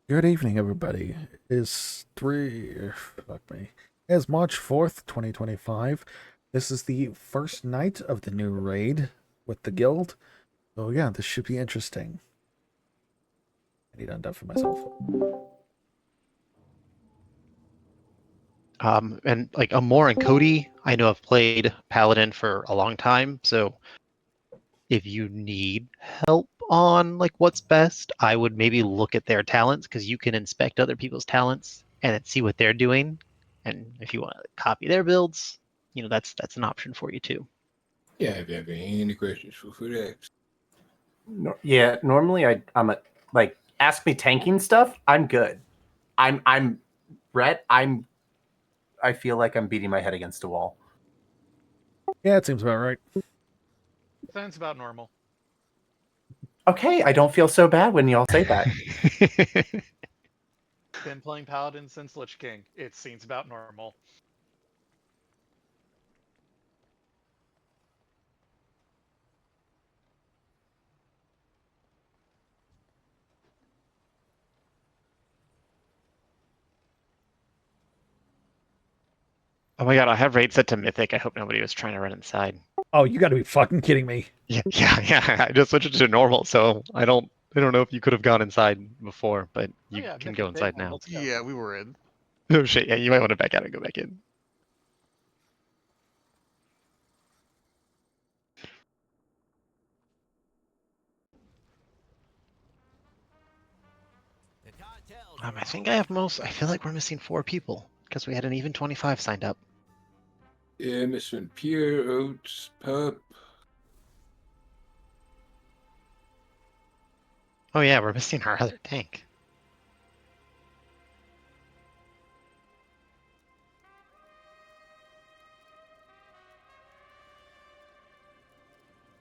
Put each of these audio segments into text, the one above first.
Good evening, everybody. Is three. Fuck me. It's March 4th, 2025. This is the first night of the new raid with the guild. So, yeah, this should be interesting. I need to undub for myself. And like Amor and Cody, I know have played Paladin for a long time, so if you need help on like what's best, I would maybe look at their talents because you can inspect other people's talents and then see what they're doing. And if you want to copy their builds, that's an option for you too. Yeah, if you have any questions, feel free to ask. Yeah, normally I'm a like ask me tanking stuff. I'm good. I'm Brett. I feel like I'm beating my head against a wall. Yeah, it seems about right. Sounds about normal. Okay, I don't feel so bad when y'all say that. Been playing Paladin since Lich King. It seems about normal. Oh my god, I have raid set to Mythic. I hope nobody was trying to run inside. Oh, you gotta be fucking kidding me. Yeah. I just switched it to normal, so I don't know if you could have gone inside before, but you yeah, can Mythic go Big inside One, now. let's go. Yeah, we were in. Oh shit, yeah, you might want to back out and go back in. I think I have most. I feel like we're missing 4 people because we had an even 25 signed up. Yeah, missing Pierre, Oates, Pup. Oh yeah, we're missing our other tank.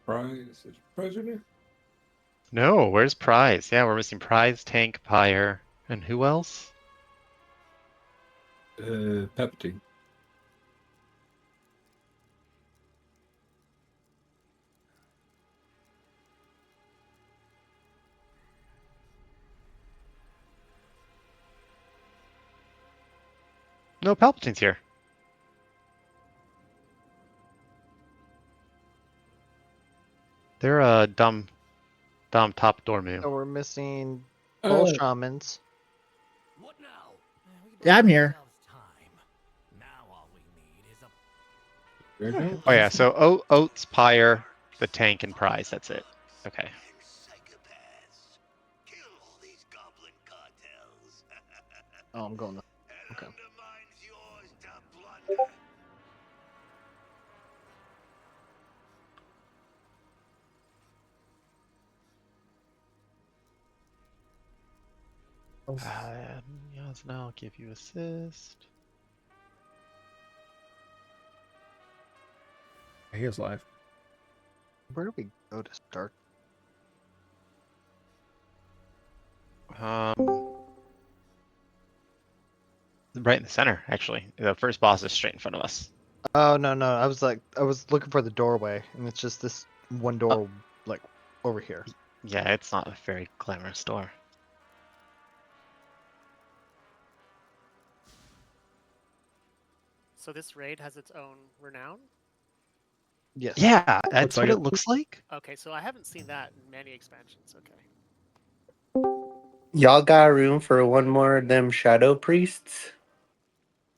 Prize is president. No, where's Prize? Yeah, we're missing Prize, Tank, Pyre, and who else? Palpatine. No, Palpatine's here. They're a dumb top Dormu. So we're missing Uh, both shamans. What now? Yeah, I'm here. Oh yeah, so Oates, Pyre, the tank, and Prize. That's it. Okay. Oh, I'm going. Okay. Yes, now I'll give you assist. He is live. Where do we go to start? Right in the center, actually. The first boss is straight in front of us. Oh no. I was looking for the doorway, and it's just this one door, like over here. Yeah, it's not a very glamorous door. So this raid has its own renown? Yes. Yeah, that's like what it. it looks like. Okay, so I haven't seen that in many expansions. Okay. Y'all got room for one more of them shadow priests?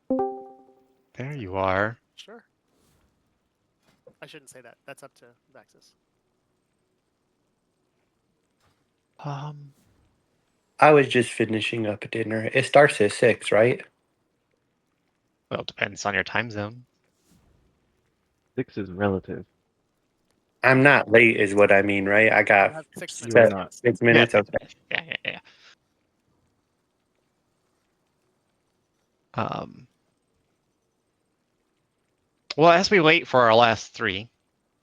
There you are. Sure. I shouldn't say that. That's up to Vaxis. I was just finishing up dinner. It starts at 6, right? Well, it depends on your time zone. 6 is relative. I'm not late, is what I mean, right? I You got have 6 You are minutes. not. 6 minutes. Yeah, Okay. yeah. Well, as we wait for our last 3,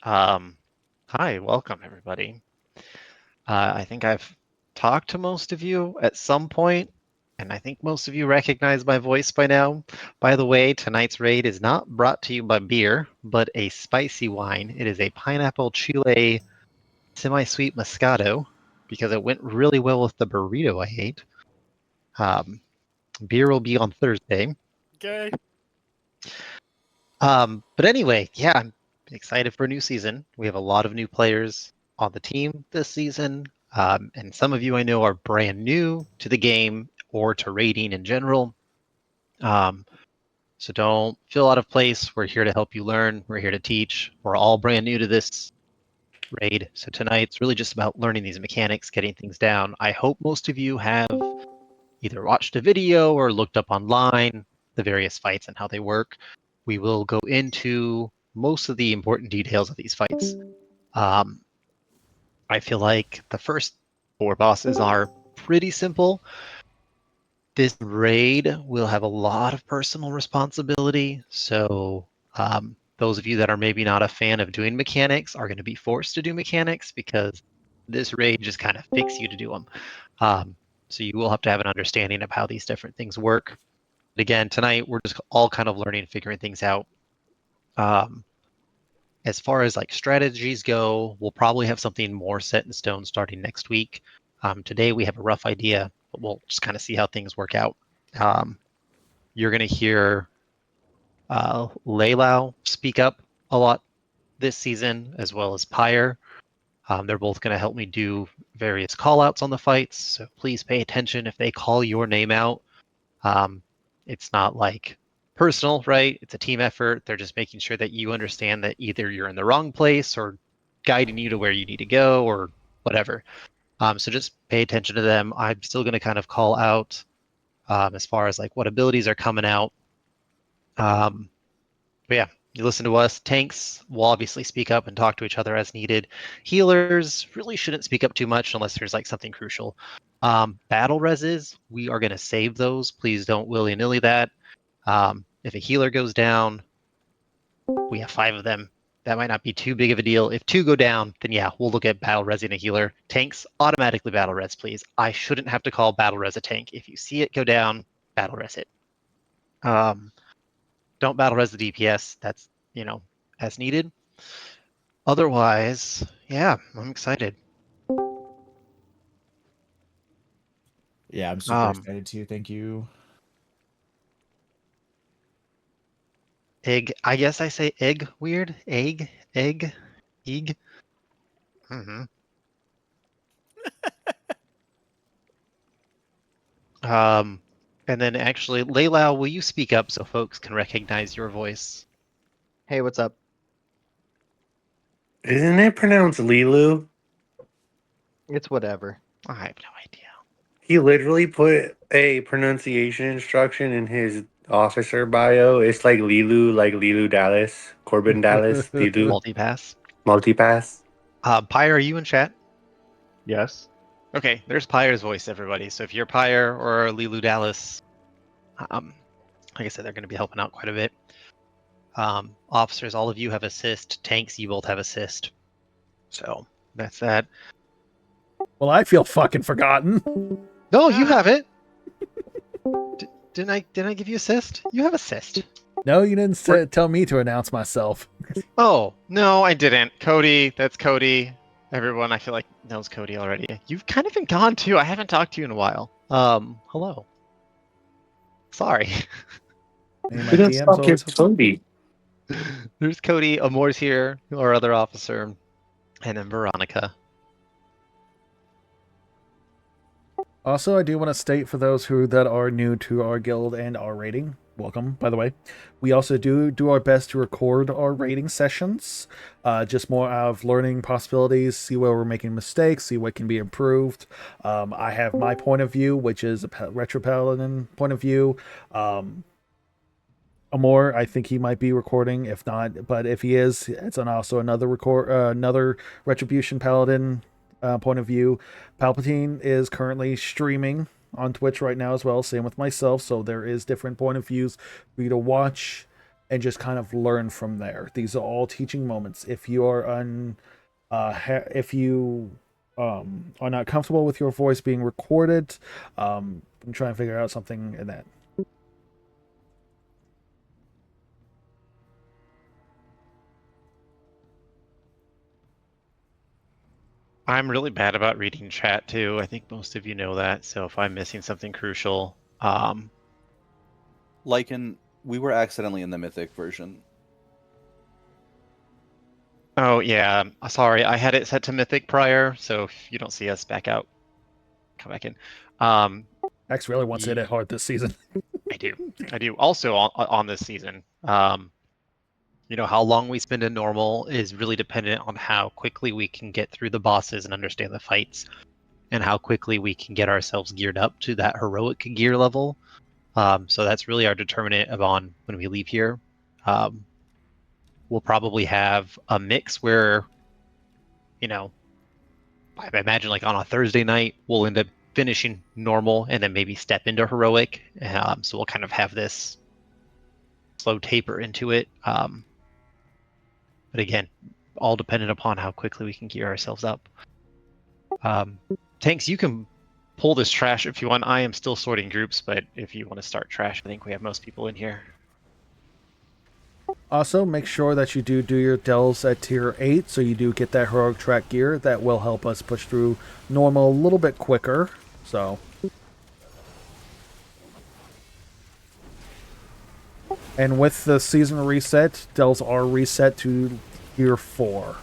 hi, welcome everybody. I think I've talked to most of you at some point, and I think most of you recognize my voice by now. By the way, tonight's raid is not brought to you by beer, but a spicy wine. It is a pineapple chile semi-sweet Moscato, because it went really well with the burrito I ate. Beer will be on Thursday. Okay. But anyway, yeah, I'm excited for a new season. We have a lot of new players on the team this season. And some of you I know are brand new to the game or to raiding in general. So don't feel out of place. We're here to help you learn. We're here to teach. We're all brand new to this raid. So tonight's really just about learning these mechanics, getting things down. I hope most of you have either watched a video or looked up online the various fights and how they work. We will go into most of the important details of these fights. I feel like the first 4 bosses are pretty simple. This raid will have a lot of personal responsibility, so those of you that are maybe not a fan of doing mechanics are going to be forced to do mechanics because this raid just kind of picks you to do them. So you will have to have an understanding of how these different things work. But again, tonight we're just all kind of learning, figuring things out. As far as like strategies go, we'll probably have something more set in stone starting next week. Today we have a rough idea, but we'll just kind of see how things work out. You're going to hear Leilau speak up a lot this season, as well as Pyre. They're both going to help me do various call outs on the fights, so please pay attention if they call your name out. It's not like personal, right? It's a team effort. They're just making sure that you understand that either you're in the wrong place or guiding you to where you need to go or whatever. So just pay attention to them. I'm still going to kind of call out as far as like what abilities are coming out. But yeah, you listen to us. Tanks will obviously speak up and talk to each other as needed. Healers really shouldn't speak up too much unless there's like something crucial. Battle reses, we are going to save those. Please don't willy-nilly that. If a healer goes down, we have 5 of them. That might not be too big of a deal. If 2 go down, then yeah, we'll look at battle resing a healer. Tanks, automatically battle res, please. I shouldn't have to call battle res a tank. If you see it go down, battle res it. Don't battle res the DPS. That's, as needed. Otherwise, yeah, I'm excited. Yeah, I'm super Um, excited too. Thank you. Egg. I guess I say egg weird. Egg. Egg. Egg. Mm-hmm. And then actually, Layla, will you speak up so folks can recognize your voice? Hey, what's up? Isn't it pronounced Lilu? It's whatever. I have no idea. He literally put a pronunciation instruction in his officer bio. It's like Lilu Dallas, Corbin Dallas, Lilu, Multipass. multipass. Pyre, are you in chat? Yes. Okay, there's Pyre's voice, everybody. So if you're Pyre or Lilu Dallas, like I said, they're going to be helping out quite a bit. Officers, all of you have assist. Tanks, you both have assist. So that's that. Well, I feel fucking forgotten. No, you have it. Didn't I give you assist? You have assist. No, you didn't tell me to announce myself. Oh, no, I didn't. Cody, that's Cody. Everyone, I feel like knows Cody already. You've kind of been gone too. I haven't talked to you in a while. Hello. Sorry. Hey, my Who the DM's fuck is always Cody? There's Cody, Amore's here, our other officer, and then Veronica. Also, I do want to state for those that are new to our guild and our rating, welcome, by the way. We also do our best to record our rating sessions, just more out of learning possibilities, see where we're making mistakes, see what can be improved. I have my point of view, which is a retro paladin point of view. Amor, I think he might be recording. If not, but if he is, it's also another Retribution Paladin point of view. Palpatine is currently streaming on Twitch right now as well. Same with myself. So there is different point of views for you to watch and just kind of learn from there. These are all teaching moments. If you are if you are not comfortable with your voice being recorded, I'm trying to figure out something in that. I'm really bad about reading chat too. I think most of you know that. So if I'm missing something crucial, we were accidentally in the mythic version. oh yeah, sorry, I had it set to mythic prior. So if you don't see us back out, come back in. X really wants to hit it hard this season. I do. Also on this season, how long we spend in normal is really dependent on how quickly we can get through the bosses and understand the fights, and how quickly we can get ourselves geared up to that heroic gear level. So that's really our determinant of on when we leave here. We'll probably have a mix where, I imagine like on a Thursday night, we'll end up finishing normal and then maybe step into heroic. So we'll kind of have this slow taper into it. But again, all dependent upon how quickly we can gear ourselves up. Tanks, you can pull this trash if you want. I am still sorting groups, but if you want to start trash, I think we have most people in here. Also, make sure that you do your dells at tier 8, so you do get that heroic track gear. That will help us push through normal a little bit quicker. So, and with the season reset, dells are reset to tier 4.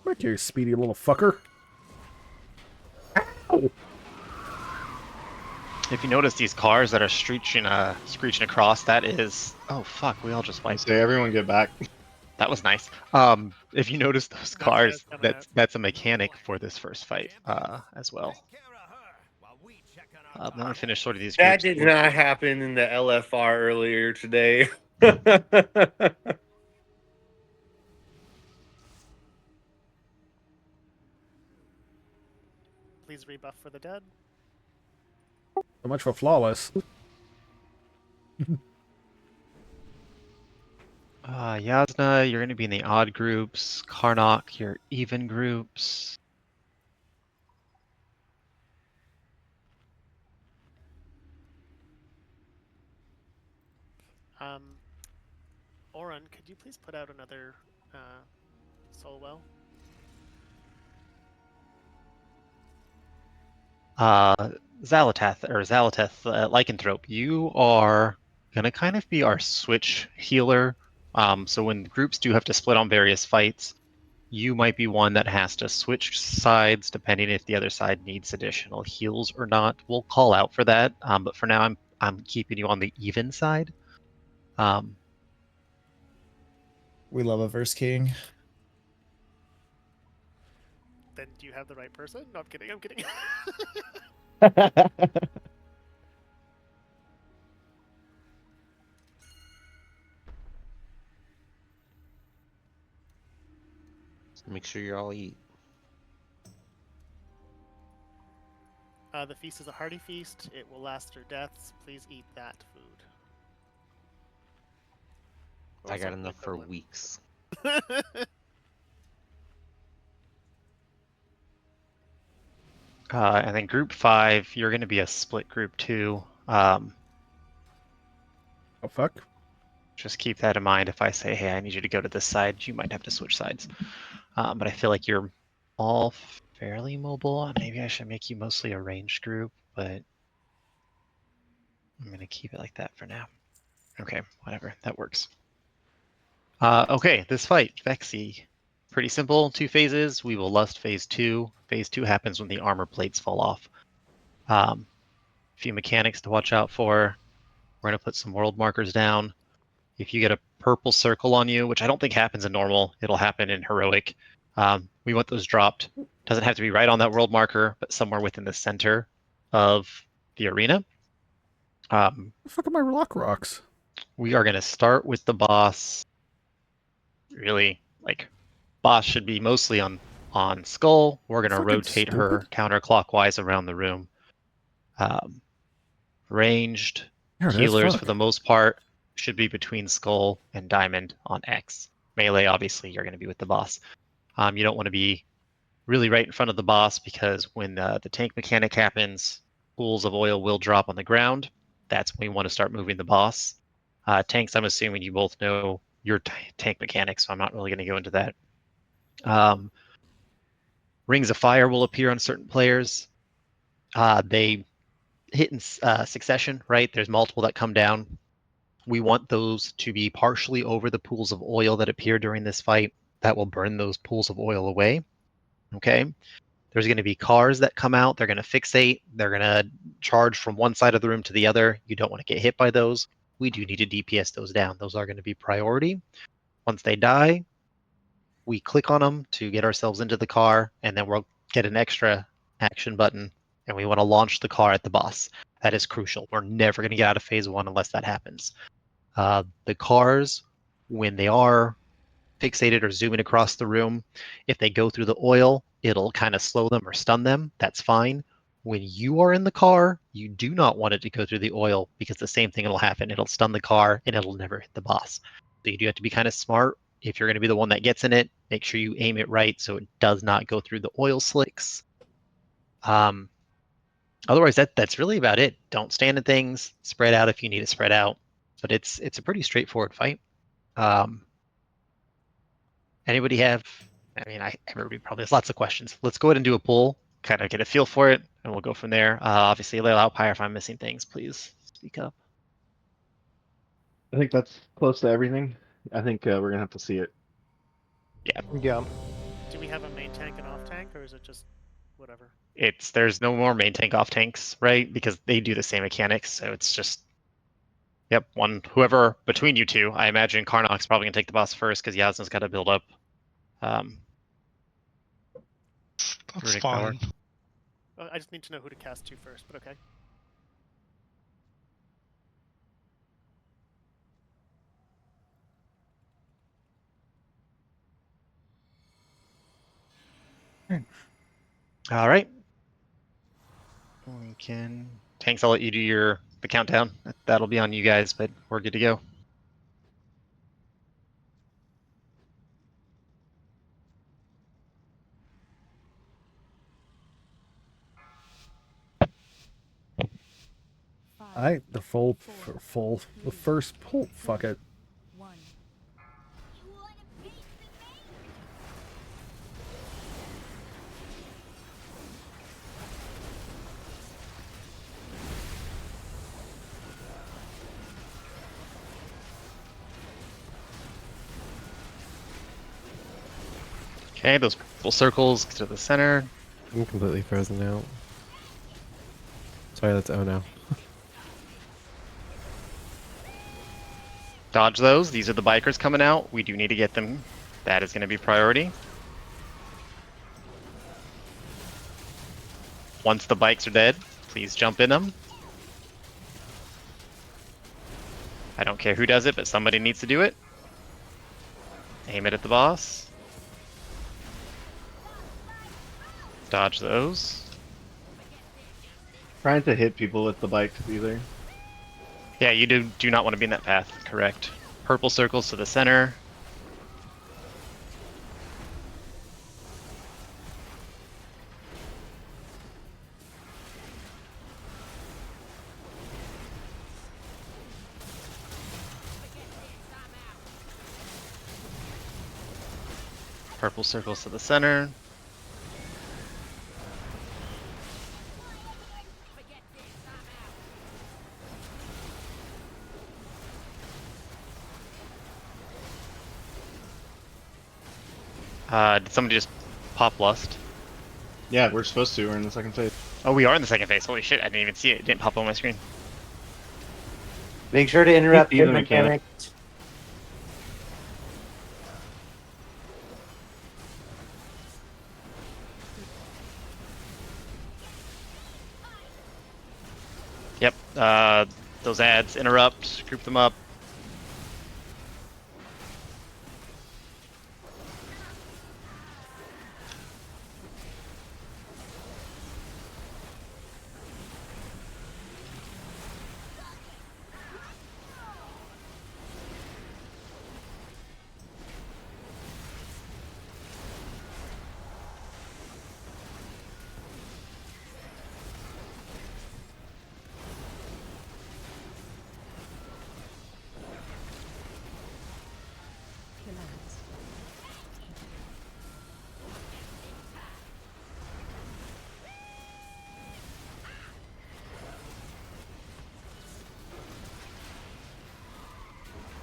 Back here, you speedy little fucker. Ow! If you notice these cars that are screeching across, that is... Oh, fuck, we all just wiped. Say everyone get back. That was nice. If you notice those cars, that's a mechanic for this first fight as well. Let me finish sorting these That groups. did not happen in the LFR earlier today. Please rebuff for the dead. So much for flawless. Yasna, you're going to be in the odd groups. Karnak, you're even groups. Oren, could you please put out another soul well? Zalateth, Lycanthrope, you are going to kind of be our switch healer. So when groups do have to split on various fights, you might be one that has to switch sides depending if the other side needs additional heals or not. We'll call out for that, but for now I'm keeping you on the even side. We love a verse king. Then do you have the right person? No, I'm kidding. I'm kidding. Make sure you all eat. The feast is a hearty feast. It will last through deaths. Please eat that food. Or I got something enough for equivalent. weeks. And then group 5, you're going to be a split group 2. Oh, fuck. Just keep that in mind. If I say, hey, I need you to go to this side, you might have to switch sides. But I feel like you're all fairly mobile. Maybe I should make you mostly a ranged group, but I'm going to keep it like that for now. Okay, whatever. That works. Okay, this fight, Vexy. Pretty simple, 2 phases. We will lust phase 2. Phase 2 happens when the armor plates fall off. A few mechanics to watch out for. We're going to put some world markers down. If you get a purple circle on you, which I don't think happens in normal, it'll happen in heroic. We want those dropped. Doesn't have to be right on that world marker, but somewhere within the center of the arena. The fuck are my rock rocks? We are going to start with the boss. Really, boss should be mostly on Skull. We're going to Fucking rotate her stupid. counterclockwise around the room. Ranged There it is, healers, fuck. for the most part, should be between Skull and Diamond on X. Melee, obviously, you're going to be with the boss. You don't want to be really right in front of the boss because when the tank mechanic happens, pools of oil will drop on the ground. That's when you want to start moving the boss. Tanks, I'm assuming you both know your tank mechanics, so I'm not really going to go into that. Rings of fire will appear on certain players. They hit in succession, right? There's multiple that come down. We want those to be partially over the pools of oil that appear during this fight. That will burn those pools of oil away. Okay. There's going to be cars that come out. They're going to fixate. They're going to charge from one side of the room to the other. You don't want to get hit by those. We do need to DPS those down. Those are going to be priority. Once they die, we click on them to get ourselves into the car, and then we'll get an extra action button, and we want to launch the car at the boss. That is crucial. We're never going to get out of phase 1 unless that happens. The cars, when they are fixated or zooming across the room, if they go through the oil, it'll kind of slow them or stun them. That's fine. When you are in the car, you do not want it to go through the oil because the same thing will happen. It'll stun the car and it'll never hit the boss. So you do have to be kind of smart. If you're going to be the one that gets in it, make sure you aim it right so it does not go through the oil slicks. Otherwise, that's really about it. Don't stand in things. Spread out if you need to spread out. But it's a pretty straightforward fight. Anybody have? I mean, everybody probably has lots of questions. Let's go ahead and do a poll, kind of get a feel for it, and we'll go from there. Obviously, lay out Pyre if I'm missing things, please speak up. I think that's close to everything. I think we're gonna have to see it. Yeah. Yeah. Do we have a main tank and off tank, or is it just whatever? There's no more main tank off tanks, right? Because they do the same mechanics, so it's just whoever between you two. I imagine Karnok's probably gonna take the boss first because Yasna's got to build up. That's runic fine. power. I just need to know who to cast to first, but okay. All right. We can tanks. I'll let you do the countdown. That'll be on you guys, but we're good to go. I the first pull. Fuck it. Okay, those full circles to the center. I'm completely frozen out. Sorry, that's oh no. Dodge those. These are the bikers coming out. We do need to get them. That is going to be priority. Once the bikes are dead, please jump in them. I don't care who does it, but somebody needs to do it. Aim it at the boss. Dodge those. Trying to hit people with the bikes either. Yeah, you do not want to be in that path, correct. Purple circles to the center. Purple circles to the center. Did somebody just pop Lust? Yeah, we're supposed to. We're in the second phase. Oh, we are in the second phase. Holy shit, I didn't even see it. It didn't pop on my screen. Make sure to interrupt Keep the mechanic. Yep, those ads interrupt, group them up.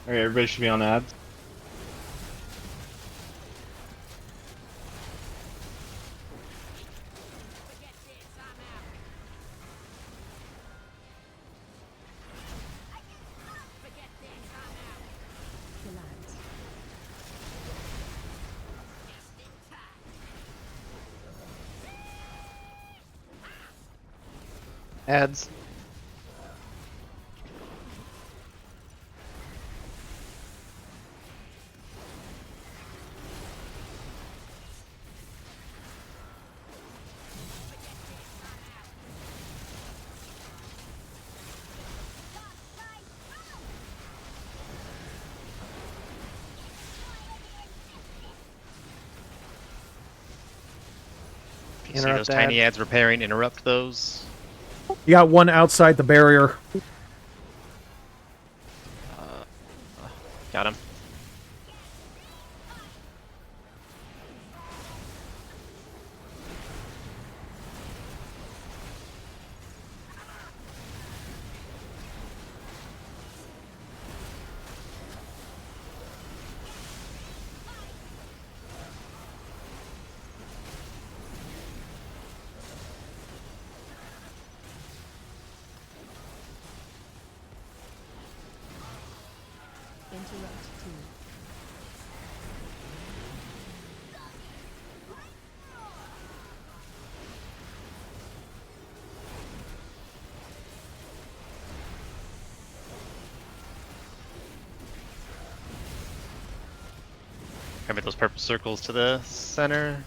Alright, everybody should be on ads. Ads. If you see those tiny ads repairing, interrupt those. You got one outside the barrier. Got him. Commit those purple circles to the center.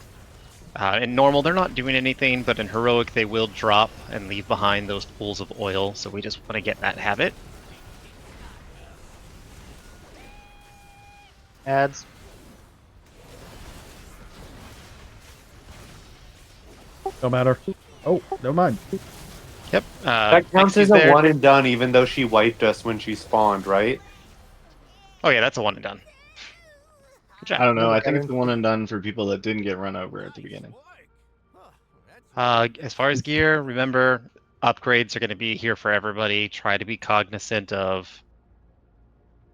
In normal, they're not doing anything, but in heroic, they will drop and leave behind those pools of oil. So we just want to get that habit. Ads. No matter. Oh, never mind. Yep. That counts as a one and done, even though she wiped us when she spawned, right? Oh yeah, that's a one and done. Good job. I don't know. I think it's the one and done for people that didn't get run over at the beginning. As far as gear, remember upgrades are going to be here for everybody. Try to be cognizant of.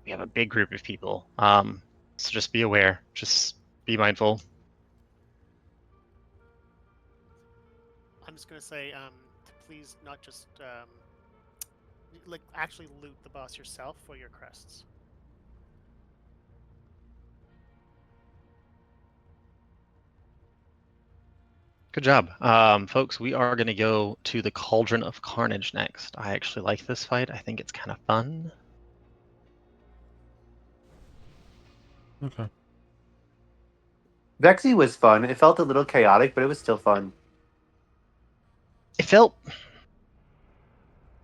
We have a big group of people, so just be aware. Just be mindful. I'm just gonna say, to please not just like actually loot the boss yourself for your crests. Good job. Folks, we are going to go to the Cauldron of Carnage next. I actually like this fight. I think it's kind of fun. Okay. Vexy was fun. It felt a little chaotic, but it was still fun. It felt...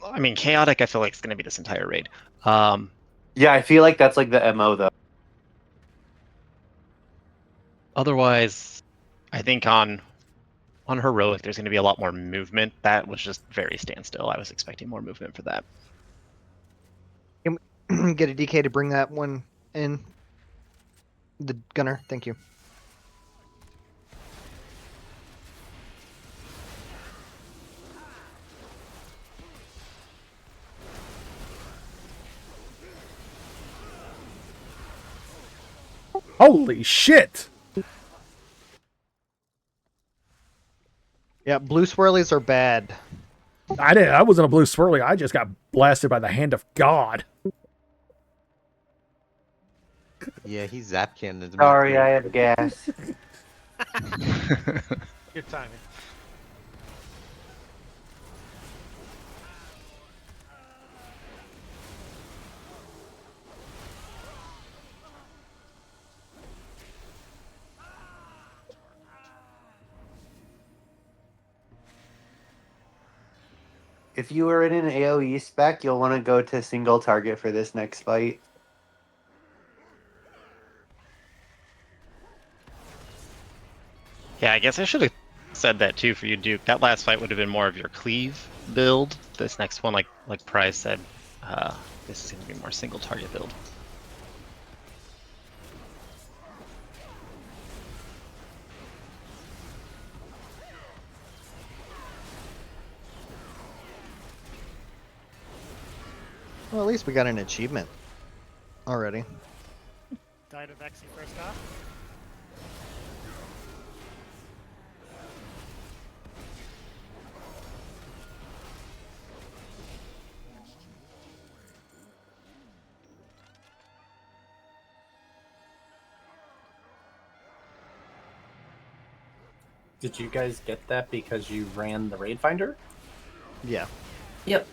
I mean, chaotic, I feel like it's going to be this entire raid. Yeah, I feel like that's like the MO, though. Otherwise, I think on heroic, there's going to be a lot more movement. That was just very standstill. I was expecting more movement for that. Get a DK to bring that one in. The gunner, thank you. Holy shit! Yeah, blue swirlies are bad. I wasn't a blue swirly. I just got blasted by the hand of God. Yeah, he zap cannons. Sorry, I have gas. Good timing. If you are in an AoE spec, you'll want to go to single target for this next fight. Yeah, I guess I should have said that too for you, Duke. That last fight would have been more of your cleave build. This next one, like Prize said, this is going to be more single target build. Well, at least we got an achievement Already. Dynavexy first off. Did you guys get that because you ran the raid finder? Yeah. Yep.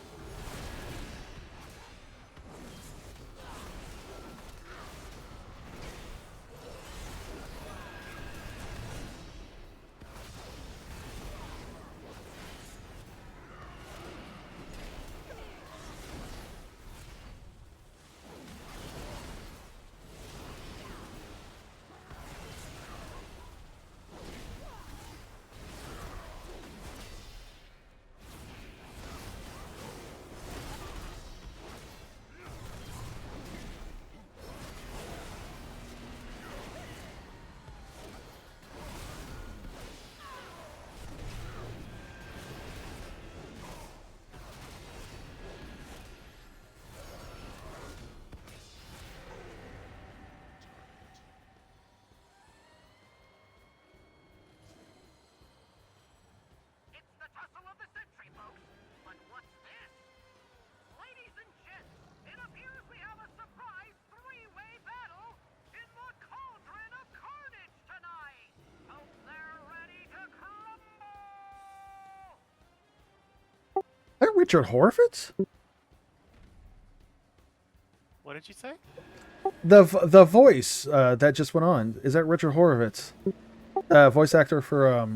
That Richard Horvitz? What did you say? The voice that just went on, is that Richard Horvitz? Voice actor for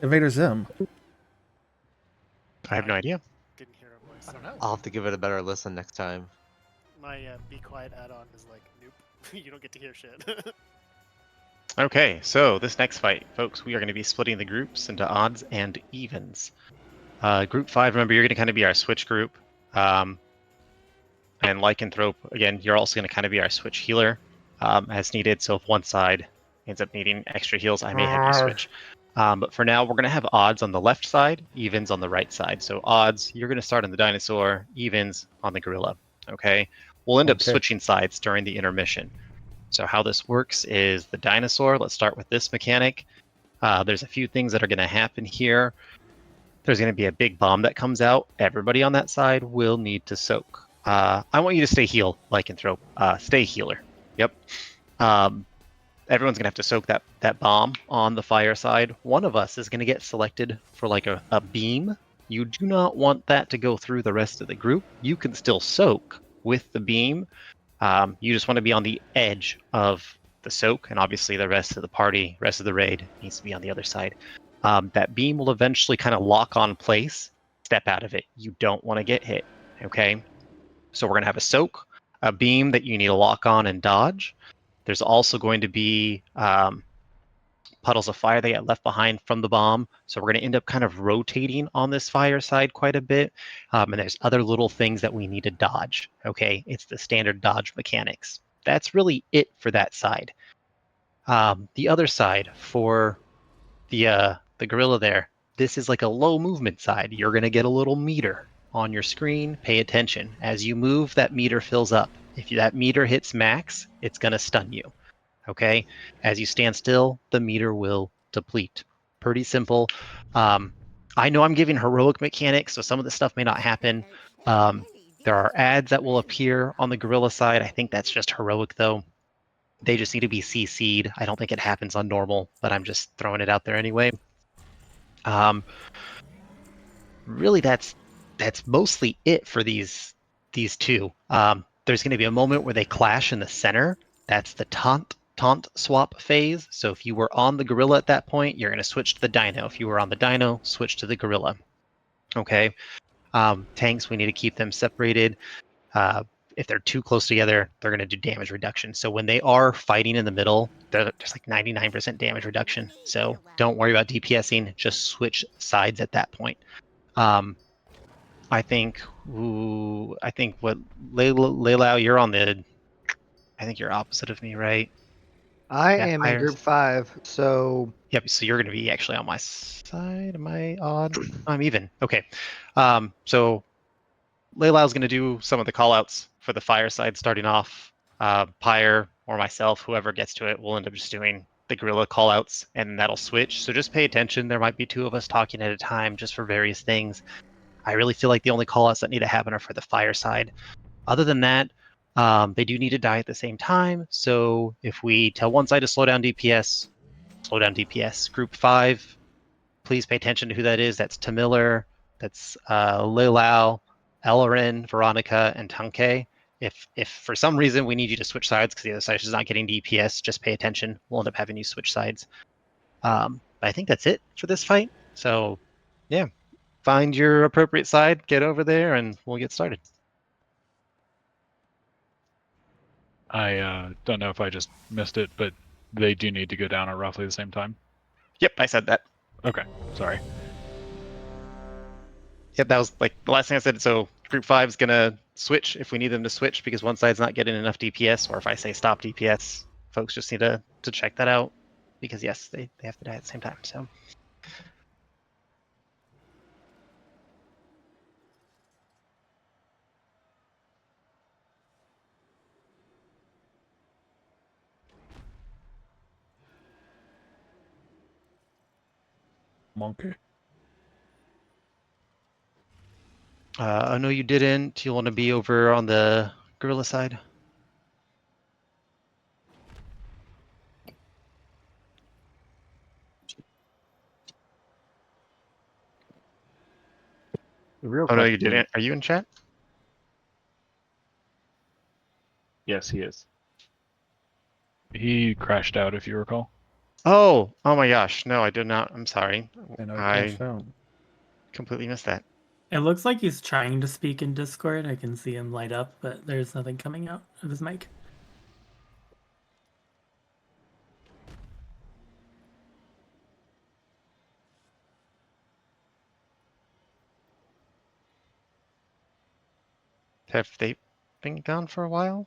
Invader Zim. I have no idea. Didn't hear a voice. I don't know. I'll have to give it a better listen next time. My Be Quiet add-on is like, nope, you don't get to hear shit. Okay, so this next fight, folks, we are going to be splitting the groups into odds and evens. Group 5, remember, you're going to kind of be our switch group. And Lycanthrope, again, you're also going to kind of be our switch healer as needed. So if one side ends up needing extra heals, I may have you switch. But for now, we're going to have odds on the left side, evens on the right side. So odds, you're going to start on the dinosaur, evens on the gorilla. Okay? We'll end up Okay. switching sides during the intermission. So how this works is the dinosaur, let's start with this mechanic. There's a few things that are going to happen here. There's going to be a big bomb that comes out. Everybody on that side will need to soak. I want you to stay heal, Lycanthrope. Stay healer. Yep. Everyone's going to have to soak that bomb on the fire side. One of us is going to get selected for like a beam. You do not want that to go through the rest of the group. You can still soak with the beam. You just want to be on the edge of the soak, and obviously the rest of the party, rest of the raid needs to be on the other side. That beam will eventually kind of lock on place. Step out of it. You don't want to get hit. Okay. So we're going to have a soak, a beam that you need to lock on and dodge. There's also going to be puddles of fire that get left behind from the bomb. So we're going to end up kind of rotating on this fire side quite a bit. And there's other little things that we need to dodge. Okay, it's the standard dodge mechanics. That's really it for that side. The other side for the gorilla there, this is like a low movement side. You're going to get a little meter on your screen. Pay attention. As you move, that meter fills up. If that meter hits max, it's going to stun you. Okay, as you stand still, the meter will deplete. Pretty simple. I know I'm giving heroic mechanics, so some of the stuff may not happen. There are ads that will appear on the gorilla side. I think that's just heroic, though. They just need to be CC'd. I don't think it happens on normal, but I'm just throwing it out there anyway. Really, that's mostly it for these two. There's going to be a moment where they clash in the center. That's the taunt swap phase. So if you were on the gorilla at that point, you're going to switch to the dino. If you were on the dino, switch to the gorilla. Okay. Tanks, we need to keep them separated. If they're too close together, they're going to do damage reduction. So when they are fighting in the middle, there's like 99% damage reduction. So don't worry about DPSing. Just switch sides at that point. I think what Layla, you're on the. I think you're opposite of me, right? I Yeah, am in group 5, so Yep. So you're going to be actually on my side. Am I odd? I'm even. Okay. So Layla's going to do some of the callouts for the fireside starting off. Pyre or myself, whoever gets to it, will end up just doing the guerrilla callouts, and that'll switch. So just pay attention. There might be 2 of us talking at a time just for various things. I really feel like the only callouts that need to happen are for the fire side. Other than that, they do need to die at the same time. So if we tell one side to slow down DPS, slow down DPS. Group 5, please pay attention to who that is. That's Tamiller, that's Lilau, Ellerin, Veronica, and Tunke. If for some reason we need you to switch sides because the other side is not getting DPS, just pay attention. We'll end up having you switch sides. But I think that's it for this fight. So yeah, find your appropriate side, get over there, and we'll get started. I don't know if I just missed it, but they do need to go down at roughly the same time. Yep, I said that. Okay, sorry. Yep, that was like the last thing I said. So group 5 is gonna switch if we need them to switch because one side's not getting enough DPS, or if I say stop DPS, folks just need to check that out because yes, they have to die at the same time. So Monkey. oh no, you didn't. You want to be over on the gorilla side. The real Oh no, you question is- didn't. Are you in chat? Yes, he is. He crashed out, if you recall. Oh my gosh, no, I did not. I'm sorry. I know it I crashed out. completely missed that. It looks like he's trying to speak in Discord. I can see him light up, but there's nothing coming out of his mic. Have they been gone for a while?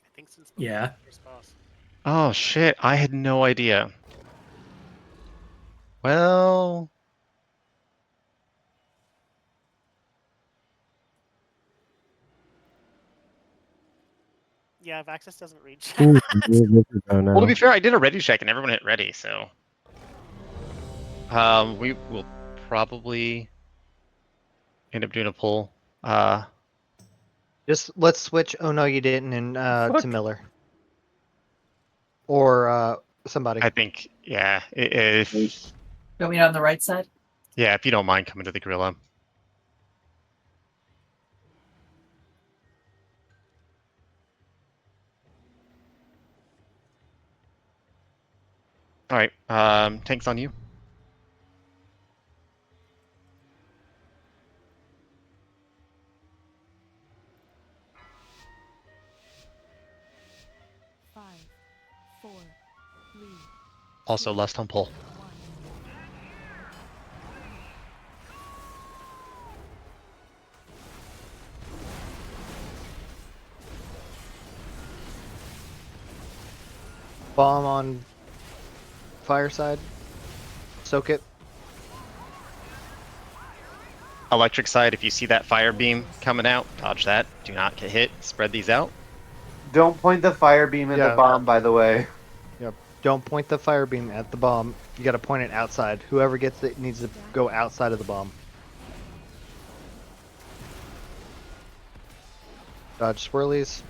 I think since before Yeah. the first boss. Oh shit, I had no idea. Well, Yeah, if access doesn't reach. Ooh, oh no. well, to be fair, I did a ready check and everyone hit ready, so we will probably end up doing a pull. Just let's switch. Oh no, you didn't, and Fuck. to Miller or somebody. I think, yeah, if Got me on the right side? yeah, if you don't mind coming to the gorilla. All right, tanks on you. Also, last on pull. Bomb on fireside. Soak it. Electric side, if you see that fire beam coming out, dodge that. Do not get hit. Spread these out. Don't point the fire beam at Yeah. the bomb, by the way. Yep. Don't point the fire beam at the bomb. You got to point it outside. Whoever gets it needs to go outside of the bomb. Dodge swirlies.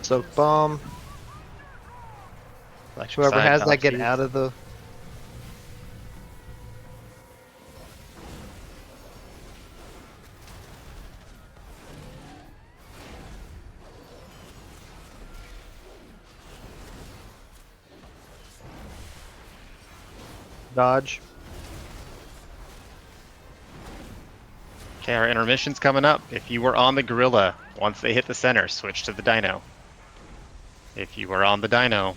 Soak bomb. Electric Whoever side, has that, dodge get these. out of the. Dodge. Okay, our intermission's coming up. If you were on the gorilla, once they hit the center, switch to the dino. If you were on the dino,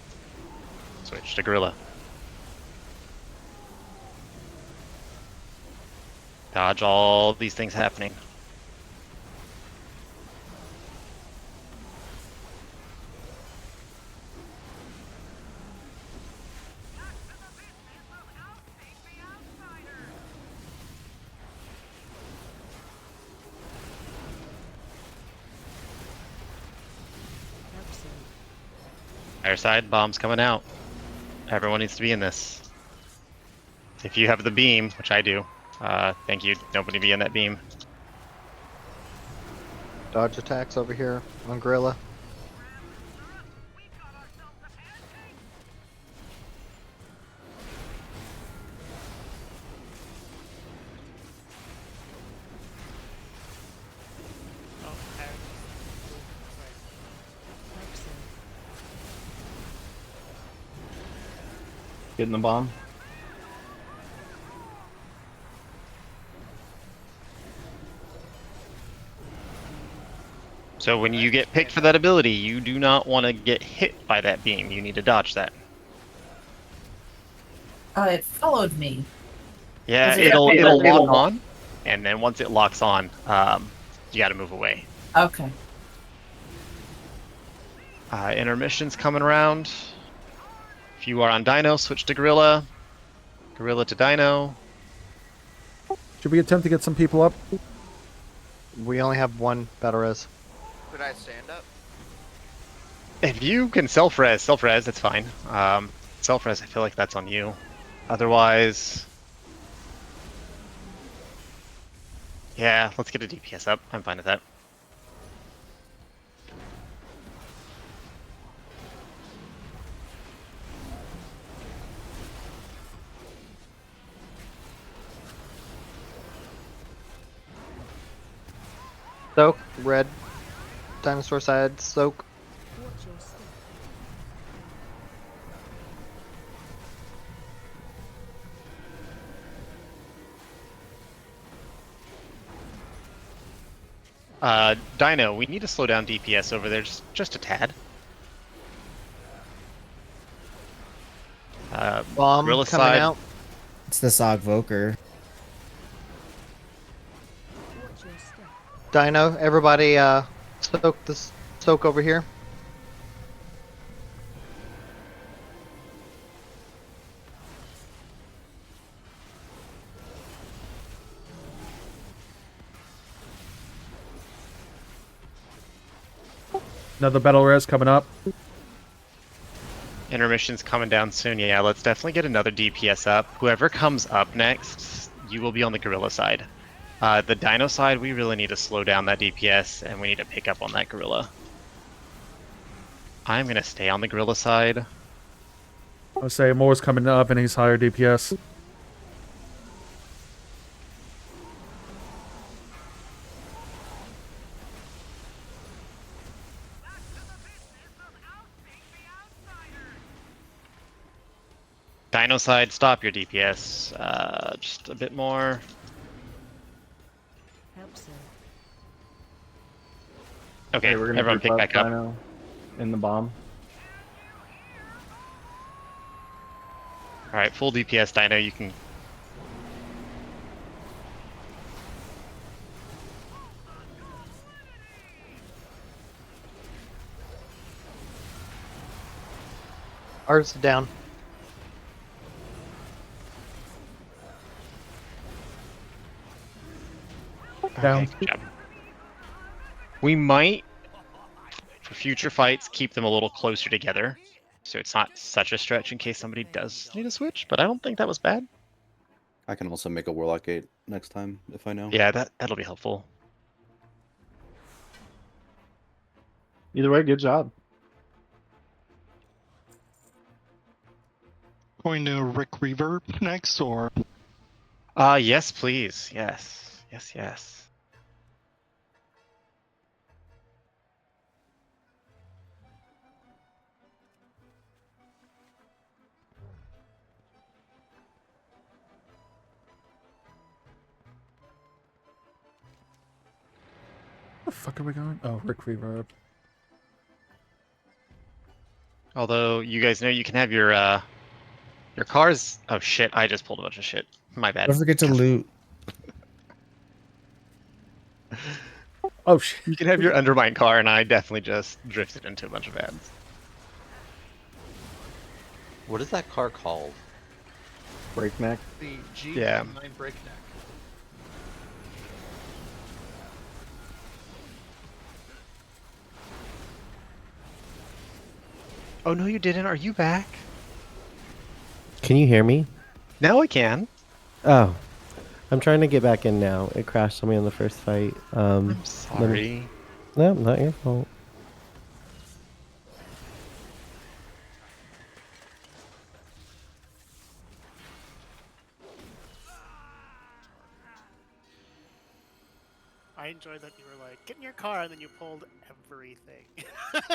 switch to gorilla. Dodge all these things happening. Fireside, bombs coming out. Everyone needs to be in this. If you have the beam, which I do, thank you. Nobody be in that beam. Dodge attacks over here on Gorilla. Oh, sorry. Getting the bomb. So when you get picked for that ability, you do not want to get hit by that beam. You need to dodge that. It followed me. Yeah, Is it it'll okay, it'll but lock on, and then once it locks on, you got to move away. Okay. Intermission's coming around. If you are on Dino, switch to Gorilla. Gorilla to Dino. Should we attempt to get some people up? We only have one battle res. Could I stand up? If you can self-res, that's fine. Self-res, I feel like that's on you. Otherwise... Yeah, let's get a DPS up. I'm fine with that. Soak, red. Dinosaur side, soak. Dino, we need to slow down DPS over there just a tad. Bomb Gorilla coming side. out. It's the Sogvoker. Dino, everybody soak over here. Another battle res coming up. Intermission's coming down soon. Yeah, let's definitely get another DPS up. Whoever comes up next, you will be on the Gorilla side. The Dino side, we really need to slow down that DPS, and we need to pick up on that Gorilla. I'm gonna stay on the Gorilla side. I'll say Moore's coming up and he's higher DPS. Dino side, stop your DPS. Just a bit more. Okay, We're gonna everyone group pick back up. Dino in the bomb. Alright, full DPS Dino, you can... Ours down. Down. Okay, good job. We might, for future fights, keep them a little closer together, so it's not such a stretch in case somebody does need a switch, but I don't think that was bad. I can also make a Warlock Gate next time, if I know. Yeah, that'll be helpful. Either way, good job. Going to Rick Reverb next, or? Yes, please. Yes. Yes, yes. Where the fuck are we going? Oh, Rick Reverb. Although, you guys know you can have your cars... Oh shit, I just pulled a bunch of shit. My bad. Don't forget to loot. Oh shit. You can have your undermine car, and I definitely just drifted into a bunch of ads. What is that car called? Breakneck. The Yeah. G9 Breakneck. Oh no, you didn't. Are you back? Can you hear me? Now I can. Oh, I'm trying to get back in now. It crashed on me on the first fight. I'm let me- sorry. No, not your fault. I enjoyed that you were like, get in your car, and then you pulled everything.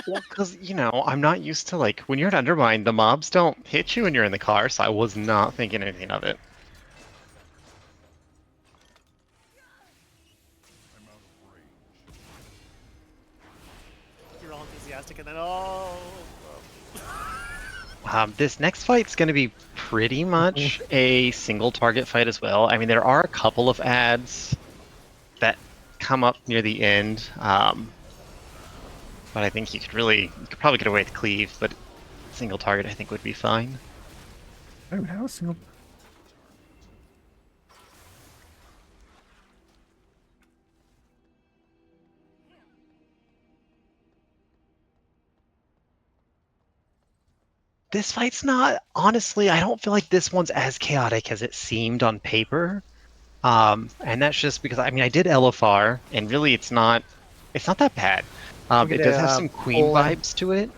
Well, because, I'm not used to, like, when you're at Undermine, the mobs don't hit you when you're in the car, so I was not thinking anything of it. You're all enthusiastic, and then, oh. This next fight's going to be pretty much a single target fight as well. I mean, there are a couple of ads that come up near the end, but I think you could probably get away with cleave, but single target I think would be fine. I don't have a single. This fight's not, honestly, I don't feel like this one's as chaotic as it seemed on paper. And that's just because, I mean, I did LFR, and really it's not that bad. It does have some Queen vibes to it.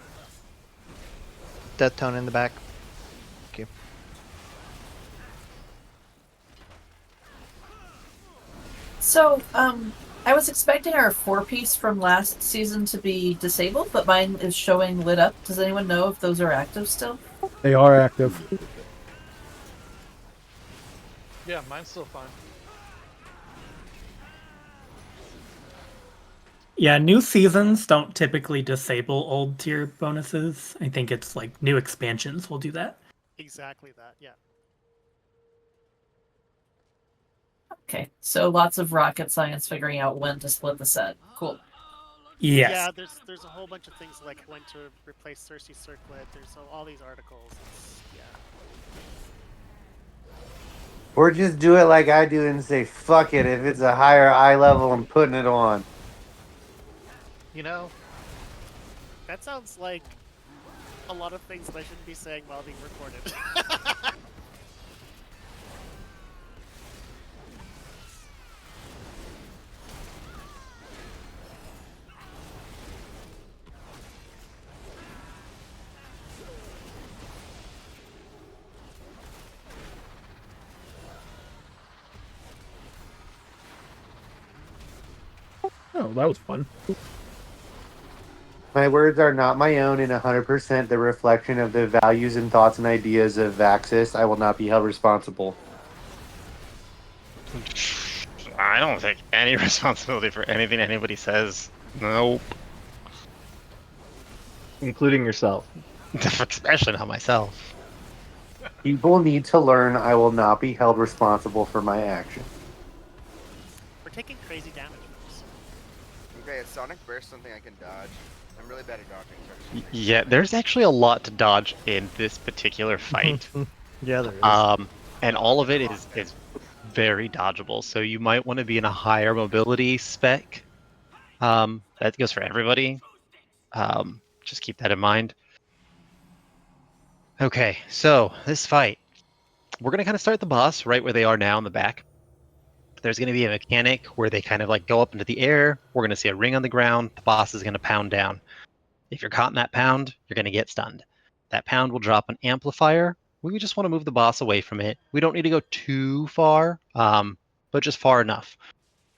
Death tone in the back. Thank you. So, I was expecting our 4-piece from last season to be disabled, but mine is showing lit up. Does anyone know if those are active still? They are active. Yeah, mine's still fine. Yeah, new seasons don't typically disable old tier bonuses. I think it's like new expansions will do that. Exactly that, yeah. Okay, so lots of rocket science figuring out when to split the set. Cool. Yes. Yeah, there's a whole bunch of things like when to replace Cersei Circlet. There's all these articles. Yeah. Or just do it like I do and say, fuck it. If it's a higher eye level, I'm putting it on. That sounds like a lot of things that I shouldn't be saying while being recorded. Oh, that was fun. My words are not my own and 100% the reflection of the values and thoughts and ideas of Vaxis. I will not be held responsible. I don't take any responsibility for anything anybody says. Nope. Including yourself. Especially not myself. People need to learn I will not be held responsible for my actions. We're taking crazy damage from this. Okay, is Sonic Burst something I can dodge? I'm really bad at dodging. Yeah, there's actually a lot to dodge in this particular fight. Yeah, there is. And all of it is very dodgeable. So you might want to be in a higher mobility spec. That goes for everybody. Just keep that in mind. Okay, so this fight, we're gonna kind of start the boss right where they are now in the back. There's gonna be a mechanic where they kind of like go up into the air. We're gonna see a ring on the ground. The boss is gonna pound down. If you're caught in that pound, you're going to get stunned. That pound will drop an amplifier. We just want to move the boss away from it. We don't need to go too far, but just far enough.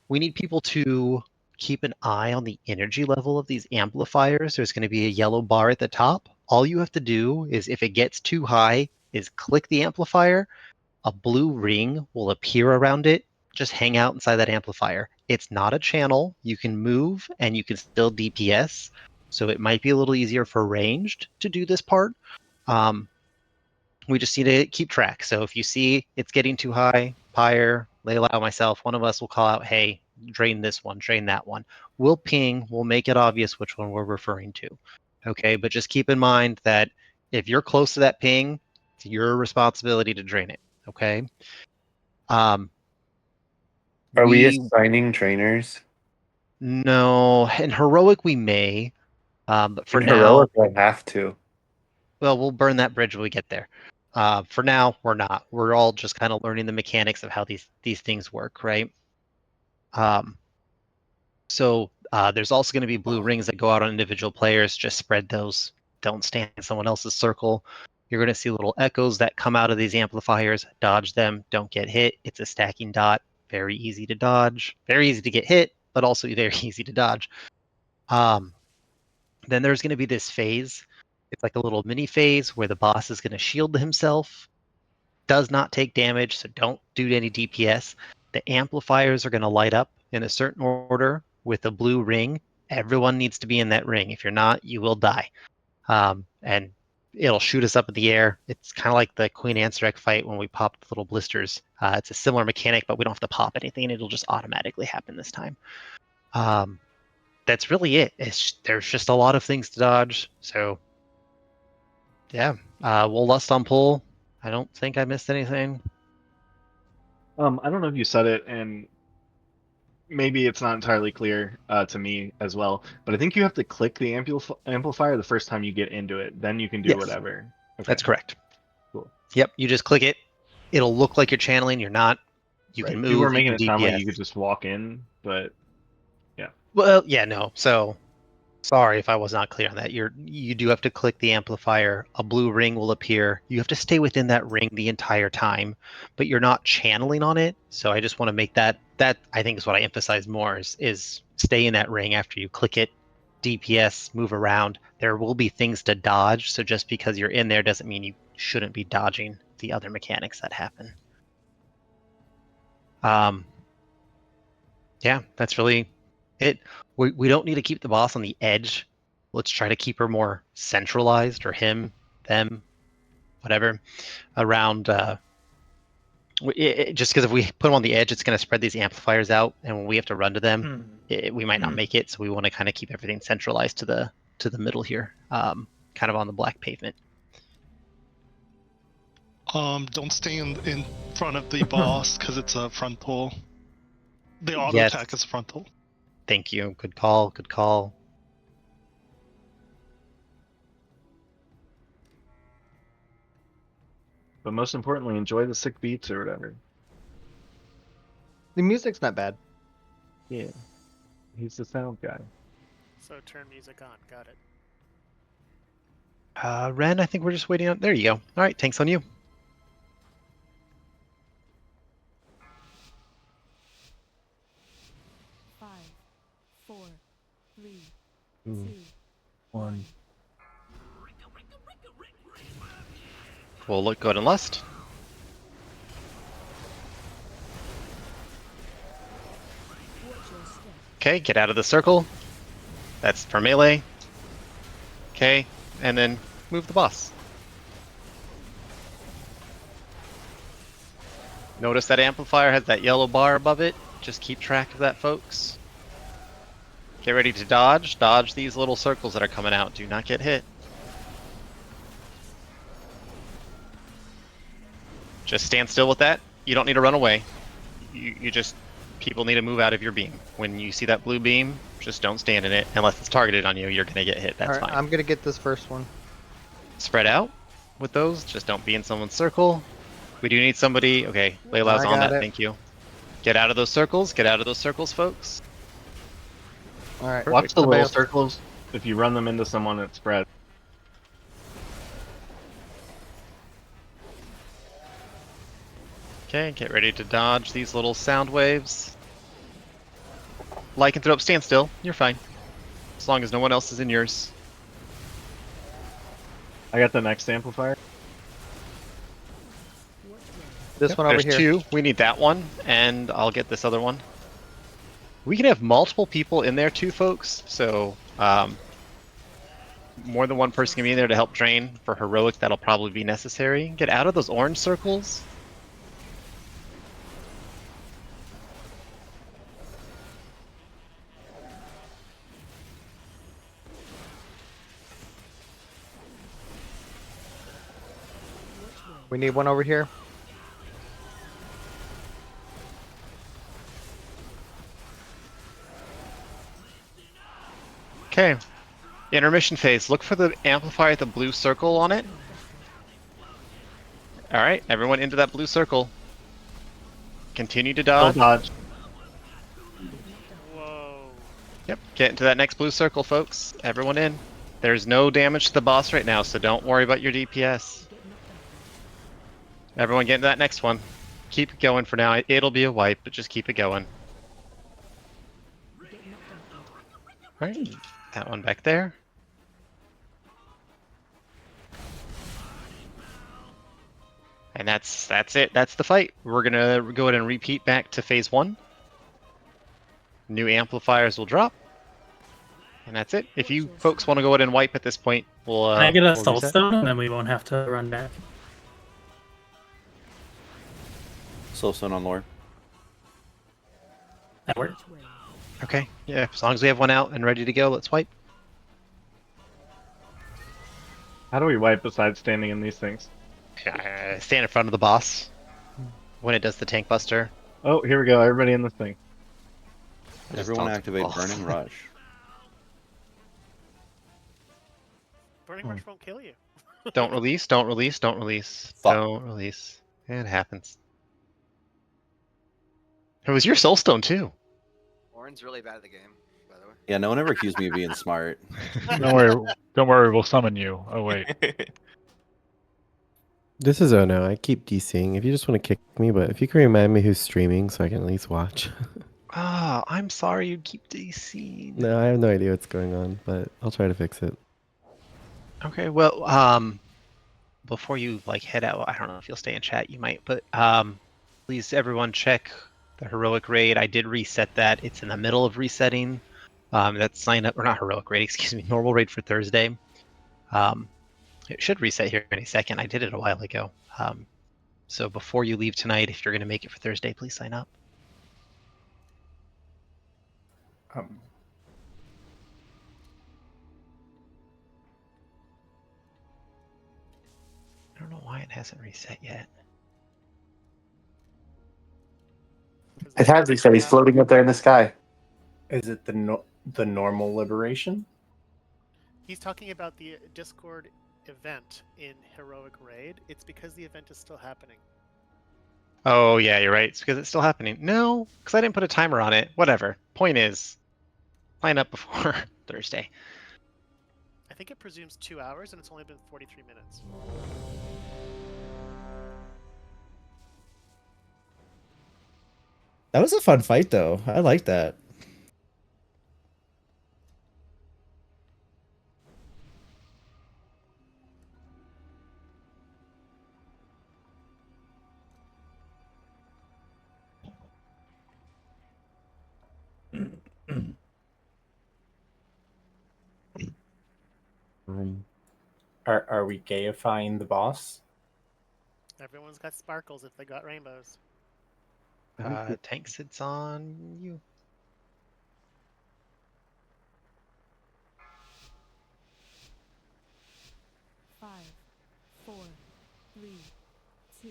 We need people to keep an eye on the energy level of these amplifiers. There's going to be a yellow bar at the top. All you have to do is, if it gets too high, is click the amplifier. A blue ring will appear around it. Just hang out inside that amplifier. It's not a channel. You can move and you can still DPS. So it might be a little easier for ranged to do this part. We just need to keep track. So if you see it's getting too high, Pyre, Layla, myself, one of us will call out, hey, drain this one, drain that one. We'll ping, we'll make it obvious which one we're referring to. Okay, but just keep in mind that if you're close to that ping, it's your responsibility to drain it. Okay. Are we assigning trainers? No, in heroic we may, but for In now, heroic, I have to. Well, we'll burn that bridge when we get there. For now, we're not. We're all just kind of learning the mechanics of how these things work, right? So there's also going to be blue rings that go out on individual players. Just spread those. Don't stand in someone else's circle. You're going to see little echoes that come out of these amplifiers. Dodge them. Don't get hit. It's a stacking dot. Very easy to dodge. Very easy to get hit, but also very easy to dodge. Then there's going to be this phase. It's like a little mini phase where the boss is going to shield himself. Does not take damage, so don't do any DPS. The amplifiers are going to light up in a certain order with a blue ring. Everyone needs to be in that ring. If you're not, you will die. And it'll shoot us up in the air. It's kind of like the Queen Ansarek fight when we popped the little blisters. It's a similar mechanic, but we don't have to pop anything. It'll just automatically happen this time. That's really it. There's just a lot of things to dodge. So, yeah, we'll lust on pull. I don't think I missed anything. I don't know if you said it, and maybe it's not entirely clear to me as well, but I think you have to click the amplifier the first time you get into it. Then you can do Yes. whatever. Okay. That's correct. Cool. Yep, you just click it. It'll look like you're channeling. You're not. You Right. can People move. are making You it can sound like DPS. you could just walk in, but yeah. Well, yeah, no. So, sorry if I was not clear on that. You do have to click the amplifier. A blue ring will appear. You have to stay within that ring the entire time, but you're not channeling on it. So I just want to make that I think is what I emphasize more is stay in that ring after you click it. DPS, move around. There will be things to dodge. So just because you're in there doesn't mean you shouldn't be dodging the other mechanics that happen. Yeah, that's really it. We don't need to keep the boss on the edge. Let's try to keep her more centralized, or him, them, whatever, around. Just because if we put them on the edge, it's going to spread these amplifiers out, and when we have to run to them, we might not make it. So we want to kind of keep everything centralized to the middle here, kind of on the black pavement. Don't stay in front of the boss because it's a frontal. The auto Yes. attack is frontal. Thank you. Good call. Good call. But most importantly, enjoy the sick beats or whatever. The music's not bad. Yeah. He's the sound guy. So turn music on. Got it. Ren, I think we're just waiting on. There you go. All right, tanks on you. Five, 4, 3, 2, 1. We'll look good and lust. Okay, get out of the circle. That's for melee. Okay, and then move the boss. Notice that amplifier has that yellow bar above it. Just keep track of that, folks. Get ready to dodge. Dodge these little circles that are coming out. Do not get hit. Just stand still with that. You don't need to run away. You just... People need to move out of your beam. When you see that blue beam, just don't stand in it. Unless it's targeted on you, you're going to get hit. That's fine. I'm gonna get this first one. Spread out with those. Just don't be in someone's circle. We do need somebody. Okay, Leilau's I on got that. it. Thank you. Get out of those circles. Get out of those circles, folks. All right. Watch the Somebody little else- circles. If you run them into someone, it spreads. Okay, get ready to dodge these little sound waves. Lycanthrope, stand still. You're fine. As long as no one else is in yours. I got the next amplifier. This one over There's here. two. We need that one, and I'll get this other one. We can have multiple people in there too, folks. So more than one person can be in there to help drain. For heroic, that'll probably be necessary. Get out of those orange circles. We need one over here. Okay. Intermission phase. Look for the amplifier at the blue circle on it. All right, everyone into that blue circle. Continue to Still dodge. dodge. Whoa. Yep, get into that next blue circle, folks. Everyone in. There's no damage to the boss right now, so don't worry about your DPS. Everyone get into that next one. Keep it going for now. It'll be a wipe, but just keep it going. Right, that one back there. And that's it. That's the fight. We're gonna go ahead and repeat back to phase 1. New amplifiers will drop. And that's it. If you folks want to go ahead and wipe at this point, we'll Can I get a we'll soul reset. stone and then we won't have to run back? Soulstone on lore. That works. Okay, yeah, as long as we have one out and ready to go, let's wipe. How do we wipe besides standing in these things? Stand in front of the boss when it does the tank buster. Oh, here we go. Everybody in this thing. Everyone activate Burning Rush. Burning Rush won't kill you. Don't release, don't release, don't release. Fuck. Don't release. It happens. It was your soulstone too. Orin's really bad at the game, by the way. Yeah, no one ever accused me of being smart. Don't worry, we'll summon you. Oh wait. This is oh no. I keep DCing. If you just want to kick me, but if you can remind me who's streaming so I can at least watch. Ah, I'm sorry you keep DC. No, I have no idea what's going on, but I'll try to fix it. Okay, well, before you like head out, I don't know if you'll stay in chat, you might, but please everyone check the heroic raid. I did reset that. It's in the middle of resetting. That's sign up or not heroic raid, excuse me, normal raid for Thursday. It should reset here any second. I did it a while ago. So before you leave tonight, if you're going to make it for Thursday, please sign up. I don't know why it hasn't reset yet. It has reset. He's floating up there in the sky. Is it the normal liberation? He's talking about the Discord event in Heroic Raid. It's because the event is still happening. Oh, yeah, you're right. It's because it's still happening. No, because I didn't put a timer on it. Whatever. Point is, sign up before Thursday. I think it presumes 2 hours, and it's only been 43 minutes. That was a fun fight, though. I like that. Are we gayifying the boss? Everyone's got sparkles if they got rainbows. Tank sits on you. Five, 4, 3, 2,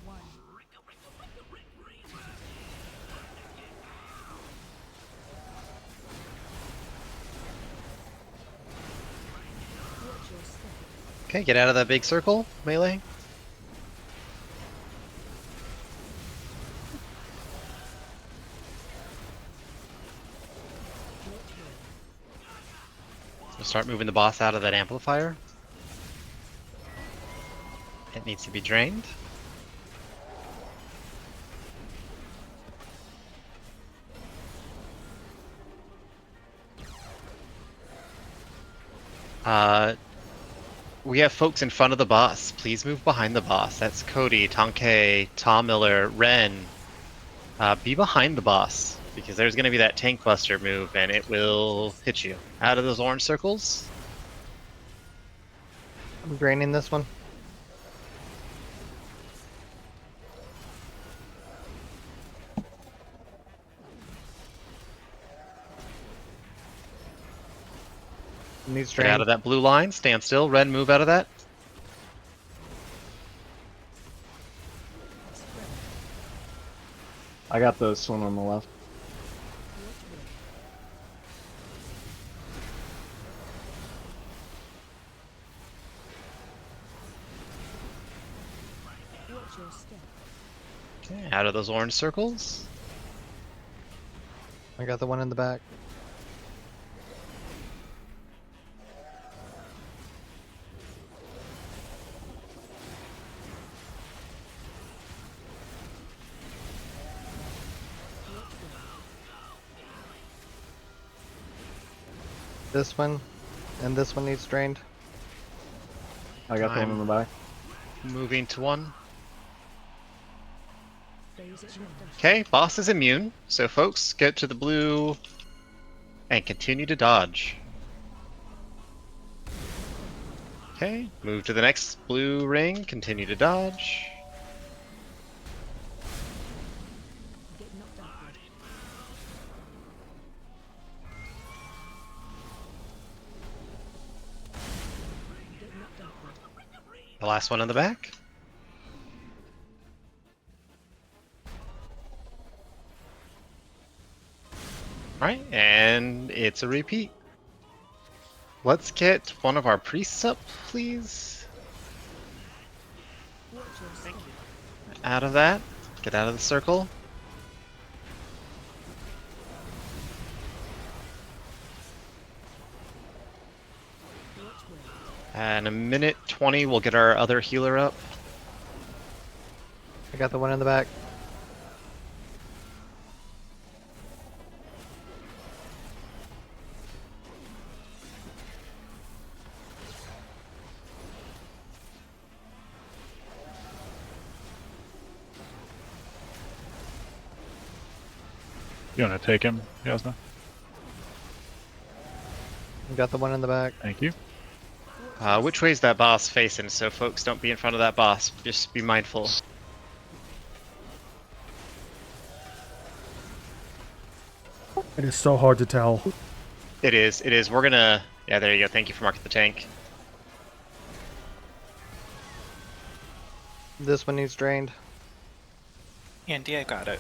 1. Okay, get out of that big circle, melee. So start moving the boss out of that amplifier. It needs to be drained. We have folks in front of the boss. Please move behind the boss. That's Cody, Tonkei, Tom Miller, Ren. Be behind the boss, because there's going to be that tank buster move, and it will hit you. Out of those orange circles. I'm draining this one. Needs Get out drain. of that blue line. Stand still. Ren, move out of that. I got this one on the left. Okay, out of those orange circles. I got the one in the back. This one, and this one needs drained. I got the one in the back. Moving to one. Okay, boss is immune, so folks, get to the blue and continue to dodge. Okay, move to the next blue ring, continue to dodge. The last one in the back. Alright, and it's a repeat. Let's get one of our priests up, please. Thank you. Out of that. Get out of the circle. And a minute 20, we'll get our other healer up. I got the one in the back. You want to take him, Yasna? I got the one in the back. Thank you. Which way is that boss facing? So folks, don't be in front of that boss. Just be mindful. It is so hard to tell. It is. It is. We're gonna... Yeah, there you go. Thank you for marking the tank. This one needs drained. Andy, I got it.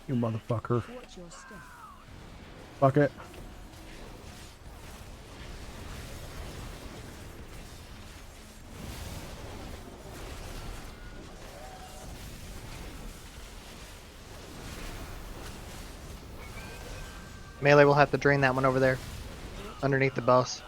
You motherfucker. Fuck it. Melee will have to drain that one over there. Underneath the boss.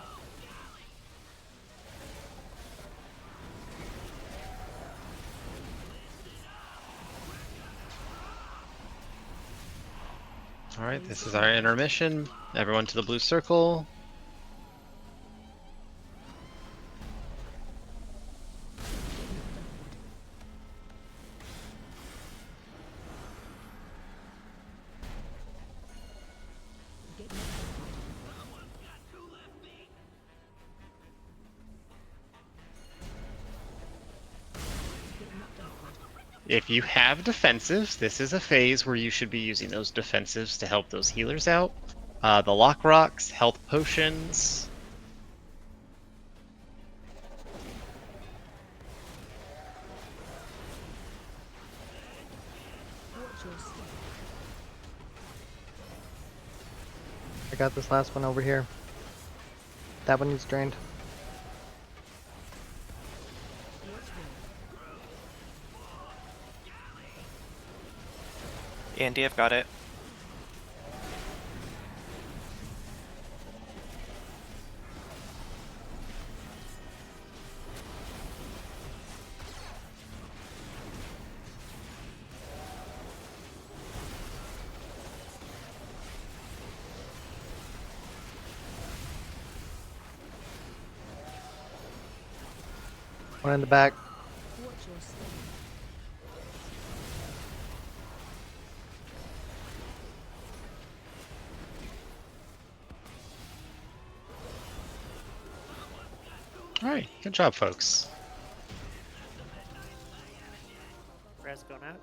Alright, this is our intermission. Everyone to the blue circle. If you have defensives, this is a phase where you should be using those defensives to help those healers out. The lock rocks, health potions. I got this last one over here. That one needs drained. Andy, I've got it. One in the back. Alright, good job, folks. Res going out.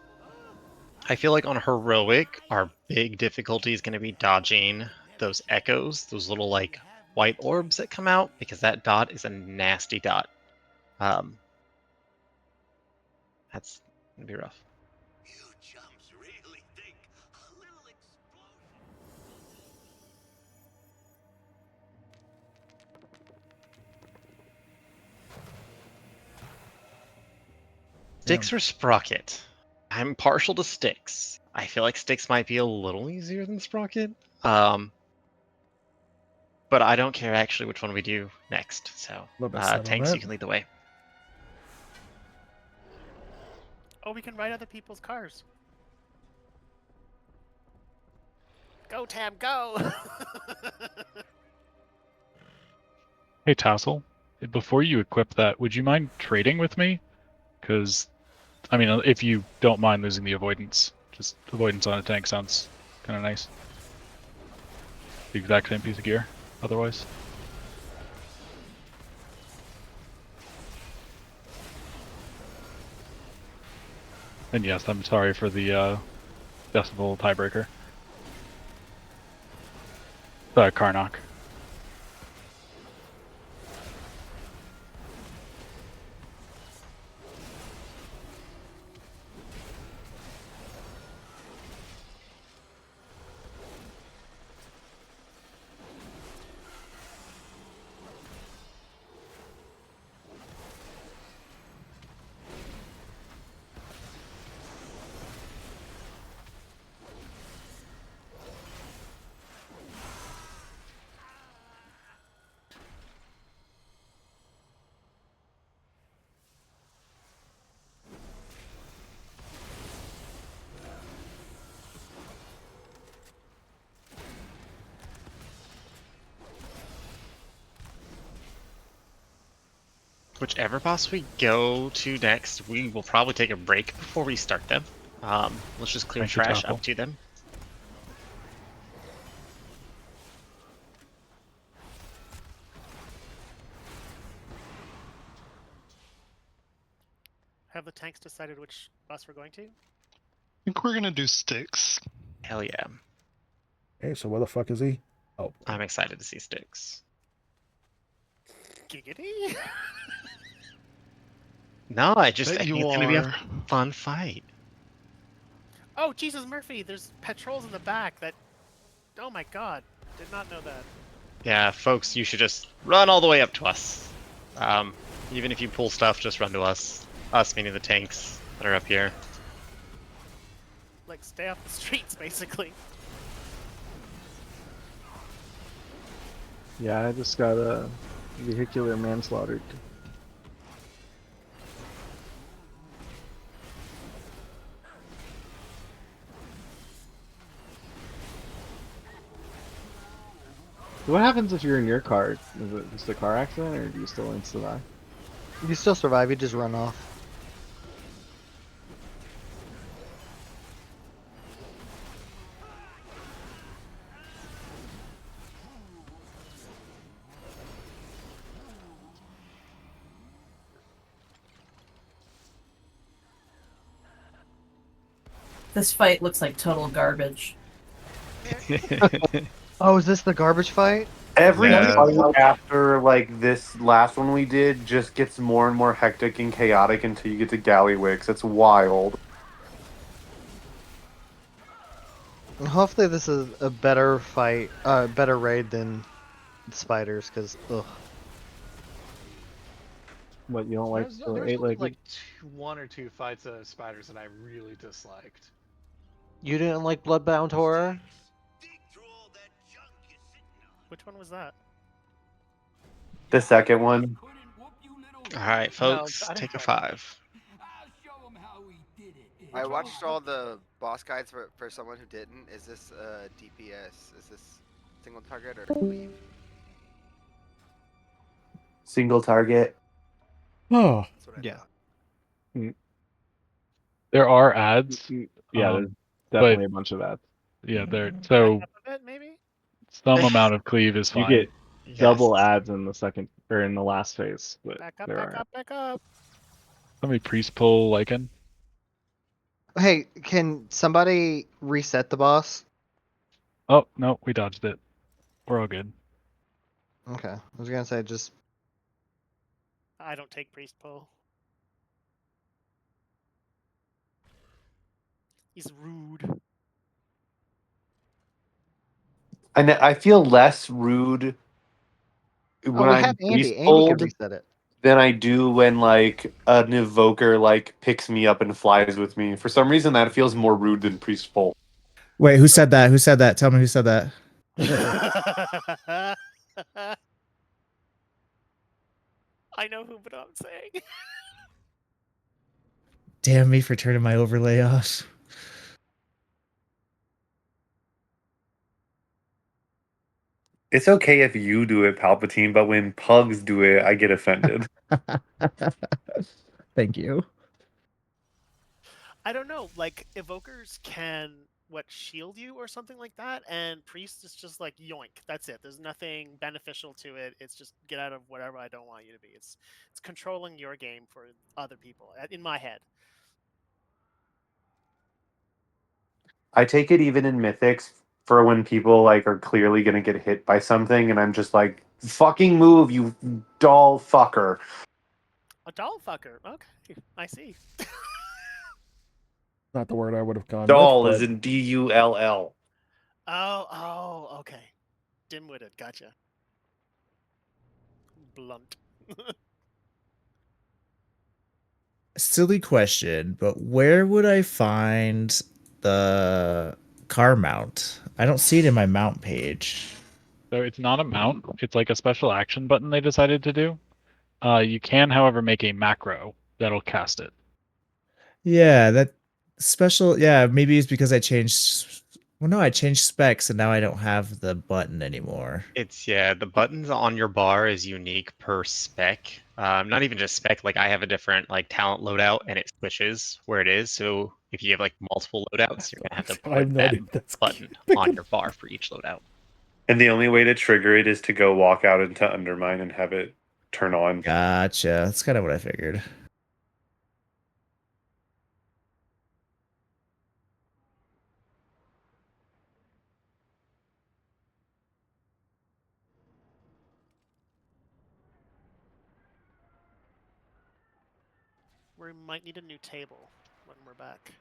I feel like on heroic, our big difficulty is going to be dodging those echoes, those little like white orbs that come out, because that dot is a nasty dot. That's gonna be rough. Sticks or Sprocket? I'm partial to Sticks. I feel like Sticks might be a little easier than Sprocket. But I don't care actually which one we do next. So little bit sad on Tanks, that. you can lead the way. Oh, we can ride other people's cars. Go, Tam, go! Hey, Tassel, before you equip that, would you mind trading with me? Because, I mean, if you don't mind losing the avoidance, just avoidance on a tank sounds kind of nice. The exact same piece of gear, otherwise. And yes, I'm sorry for the decibel tiebreaker. Karnak. Whichever boss we go to next, we will probably take a break before we start them. Let's just clear Thank you, trash Tassel. up to them. Have the tanks decided which bus we're going to? I think we're gonna do Sticks. Hell yeah. Hey, so where the fuck is he? Oh, I'm excited to see Sticks. Giggity? No, I think Bet you it's gonna be a are. fun fight. Oh, Jesus Murphy, there's patrols in the back that... Oh my god, did not know that. Yeah, folks, you should just run all the way up to us. Even if you pull stuff, just run to us. Us meaning the tanks that are up here. Like, stay off the streets, basically. Yeah, I just got vehicular manslaughtered. What happens if you're in your car? Is it just a car accident, or do you still survive? You still survive, you just run off. This fight looks like total garbage. Oh, is this the garbage fight? Every Yeah. fight after like this last one we did just gets more and more hectic and chaotic until you get to Gallywix. It's wild. Hopefully this is a better fight, better raid than spiders, because ugh. What, you don't like There's the only 8-legged? like one or two fights of spiders that I really disliked. You didn't like Bloodbound Horror? Which one was that? The second one. Alright, folks, I didn't take a try that. 5. I watched all the boss guides for someone who didn't. Is this DPS? Is this single target or cleave? Single target. Oh, That's what I Yeah. thought. There are ads. Yeah, there's but definitely a bunch of ads. yeah, there. Back So up a bit, maybe? some amount of cleave is You fine. get Yes. double ads in the second or in the last phase, but Back up, there back are. up, back up! Somebody priest pull Lycan. Hey, can somebody reset the boss? Oh no, we dodged it. We're all good. Okay, I was gonna say just. I don't take priest pull. He's rude. And I feel less rude Oh, when we I'm have Andy. priest Andy can pulled reset it. than I do when like an evoker like picks me up and flies with me. For some reason, that feels more rude than priestful. Wait, who said that? Who said that? Tell me who said that. I know who, but I'm saying. Damn me for turning my overlay off. It's okay if you do it, Palpatine, but when pugs do it, I get offended. Thank you. I don't know. Like evokers can shield you or something like that, and priest is just like yoink. That's it. There's nothing beneficial to it. It's just get out of whatever I don't want you to be. It's controlling your game for other people. In my head. I take it even in mythics for when people like are clearly gonna get hit by something, and I'm just like, "Fucking move, you doll fucker." A doll fucker. Okay, I see. Not the word I would have gone Doll with, is but in DULL. Oh, okay. Dim-witted. Gotcha. Blunt. Silly question, but where would I find the car mount? I don't see it in my mount page. So it's not a mount. It's like a special action button they decided to do. You can, however, make a macro that'll cast it. Yeah, that special. Yeah, maybe it's because I changed. Well, no, I changed specs and now I don't have the button anymore. It's the buttons on your bar is unique per spec. Not even just spec. Like I have a different like talent loadout, and it switches where it is. So if you have like multiple loadouts, you're gonna have to I'm put not that even- that's button on your bar for each loadout. And the only way to trigger it is to go walk out into Undermine and have it turn on. Gotcha. That's kind of what I figured. We might need a new table when we're back.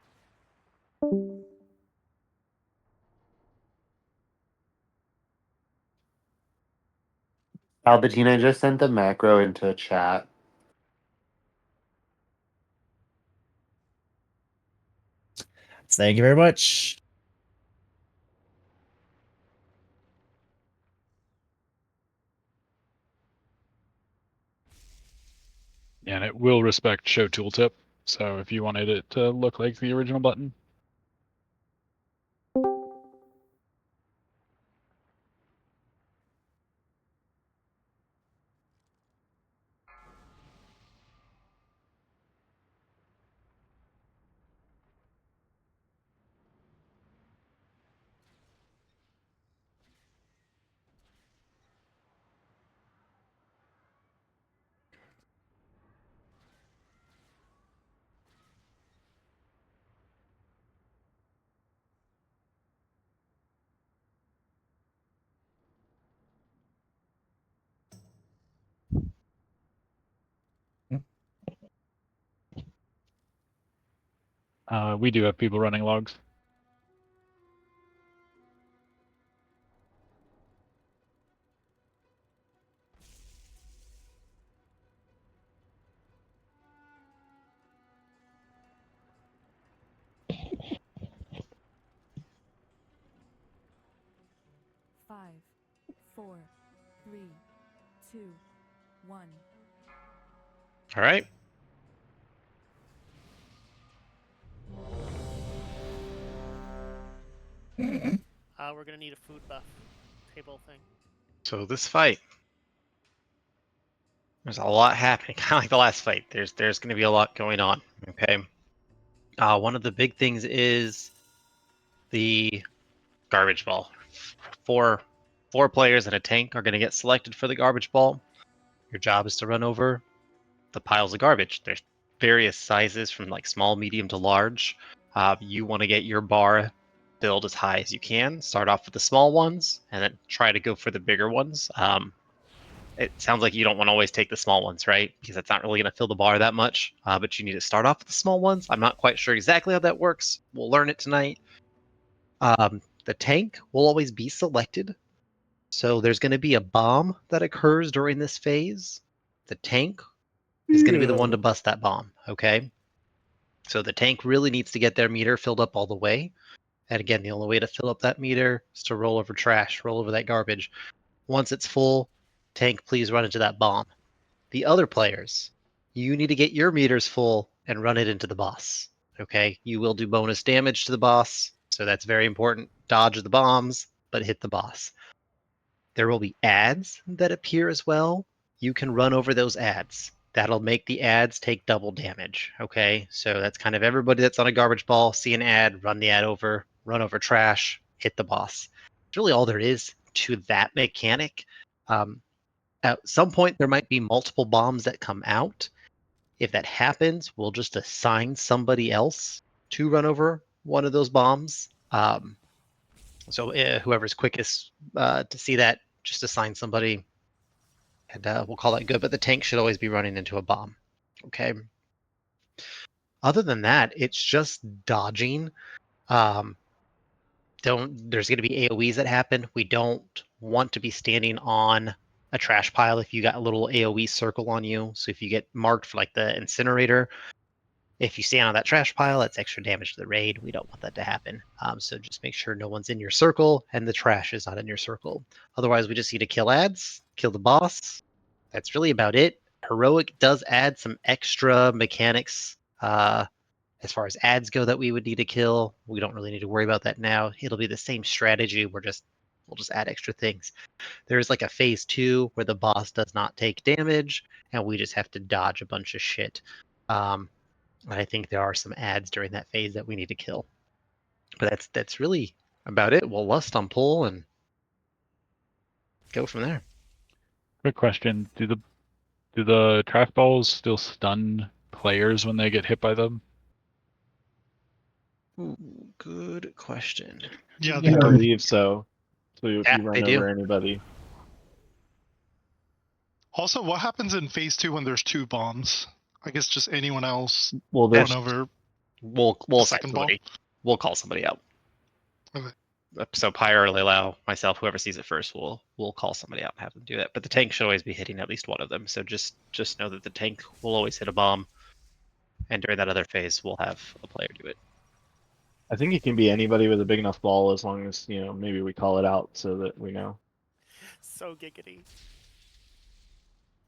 Palpatine, I just sent the macro into chat. Thank you very much. And it will respect show tooltip. So if you wanted it to look like the original button. We do have people running logs. Five, four, three, two, one. All right. We're gonna need a food buff table thing. So this fight, there's a lot happening. Kind of like the last fight. There's going to be a lot going on. Okay. One of the big things is the garbage ball. Four players and a tank are going to get selected for the garbage ball. Your job is to run over the piles of garbage. There's various sizes from like small, medium to large. You want to get your bar build as high as you can. Start off with the small ones and then try to go for the bigger ones. It sounds like you don't want to always take the small ones, right? Because that's not really going to fill the bar that much. But you need to start off with the small ones. I'm not quite sure exactly how that works. We'll learn it tonight. The tank will always be selected. So there's going to be a bomb that occurs during this phase. The tank is going to be the one to bust that bomb. Okay. So the tank really needs to get their meter filled up all the way. And again, the only way to fill up that meter is to roll over trash, roll over that garbage. Once it's full, tank, please run into that bomb. The other players, you need to get your meters full and run it into the boss. Okay, you will do bonus damage to the boss, so that's very important. Dodge the bombs, but hit the boss. There will be ads that appear as well. You can run over those ads. That'll make the ads take double damage. Okay, so that's kind of everybody that's on a garbage ball, see an ad, run the ad over, run over trash, hit the boss. It's really all there is to that mechanic. At some point, there might be multiple bombs that come out. If that happens, we'll just assign somebody else to run over one of those bombs. So whoever's quickest to see that, just assign somebody, and we'll call that good. But the tank should always be running into a bomb. Okay. Other than that, it's just dodging. There's going to be AoEs that happen. We don't want to be standing on a trash pile if you got a little AoE circle on you. So if you get marked for like the incinerator, if you stand on that trash pile, that's extra damage to the raid. We don't want that to happen. So just make sure no one's in your circle and the trash is not in your circle. Otherwise, we just need to kill ads, kill the boss. That's really about it. Heroic does add some extra mechanics as far as ads go that we would need to kill. We don't really need to worry about that now. It'll be the same strategy. We'll just add extra things. There's like a phase 2 where the boss does not take damage and we just have to dodge a bunch of shit. I think there are some ads during that phase that we need to kill. But that's really about it. We'll lust on pull and go from there. Quick question: Do the trash balls still stun players when they get hit by them? Ooh, good question. Yeah, I they do. believe so. So if Yeah, you run they do. over anybody. Also, what happens in phase 2 when there's 2 bombs? I guess just anyone else Well, run there's over. We'll the assign second ball? somebody. We'll call somebody out. Okay. So Pyre or Leilao, myself, whoever sees it first, we'll call somebody out and have them do that. But the tank should always be hitting at least one of them. So just know that the tank will always hit a bomb, and during that other phase, we'll have a player do it. I think it can be anybody with a big enough ball as long as, maybe we call it out so that we know. So giggity.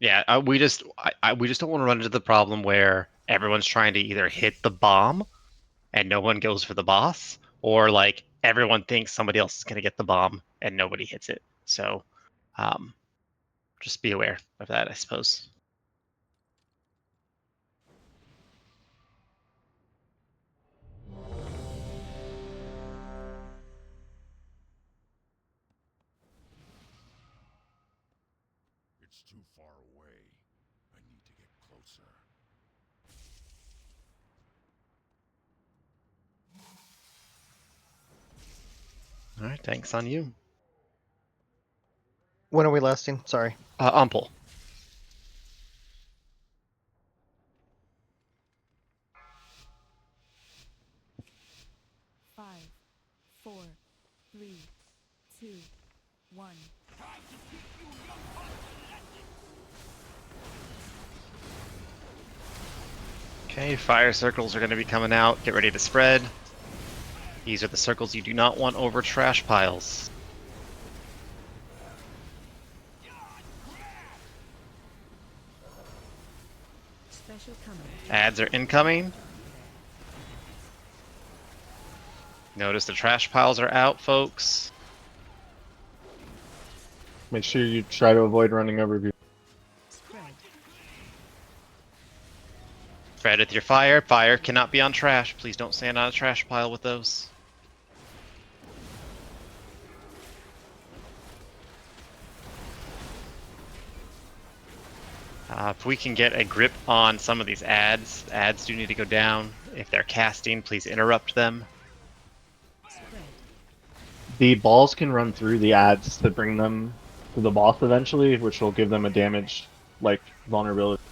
Yeah, we just don't want to run into the problem where everyone's trying to either hit the bomb and no one goes for the boss, or like everyone thinks somebody else is going to get the bomb and nobody hits it. So just be aware of that, I suppose. It's too far away. I need to get closer. All right, thanks on you. When are we lasting? Sorry. On pull. Five, four, three, two, one. Okay, fire circles are going to be coming out. Get ready to spread. These are the circles you do not want over trash piles. Special coming. Ads are incoming. Notice the trash piles are out, folks. Make sure you try to avoid running over people. Spread with your fire. Fire cannot be on trash. Please don't stand on a trash pile with those. If we can get a grip on some of these ads do need to go down. If they're casting, please interrupt them. The balls can run through the ads to bring them to the boss eventually, which will give them a damage, vulnerability.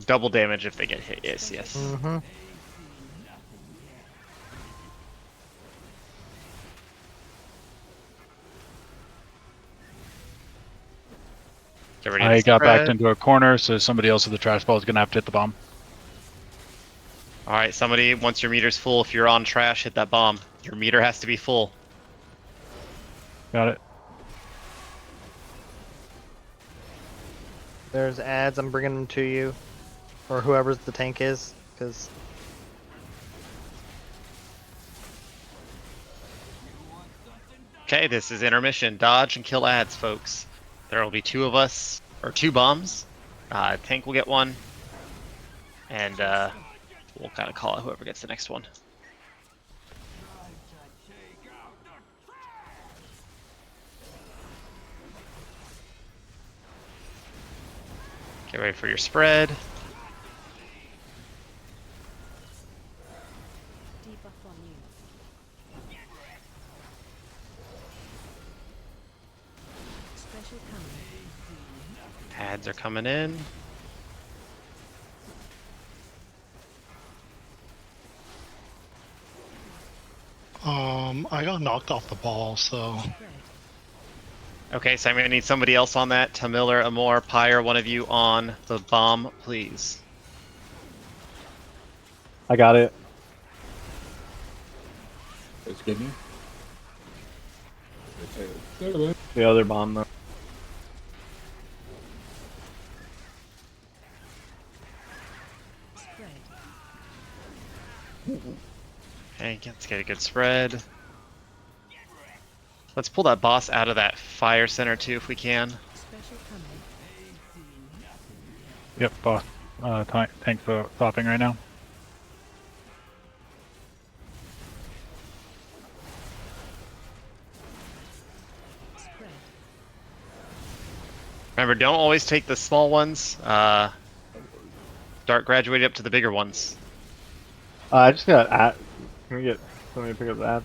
Double damage if they get hit, yes. Mm-hmm. Get ready I to got backed spread. into a corner, so somebody else with the trash ball is gonna have to hit the bomb. All right, somebody, once your meter's full, if you're on trash, hit that bomb. Your meter has to be full. Got it. There's ads. I'm bringing them to you, or whoever's the tank is, because Okay, this is intermission. Dodge and kill ads, folks. There will be two of us, or two bombs. Tank will get one, and we'll kind of call it whoever gets the next one. Get ready for your spread. Debuff on you. Special coming. Ads are coming in. I got knocked off the ball, so Okay, so I'm gonna need somebody else on that. Tamiller, Amor, Pyre, one of you on the bomb, please. I got it. Let's get me. The other bomb though. Okay, let's get a good spread. Let's pull that boss out of that fire center too, if we can. Special coming. Yep, boss. Tank stopping right now. Spread. Remember, don't always take the small ones. Start graduating up to the bigger ones. I just got at. Can we get somebody to pick up that?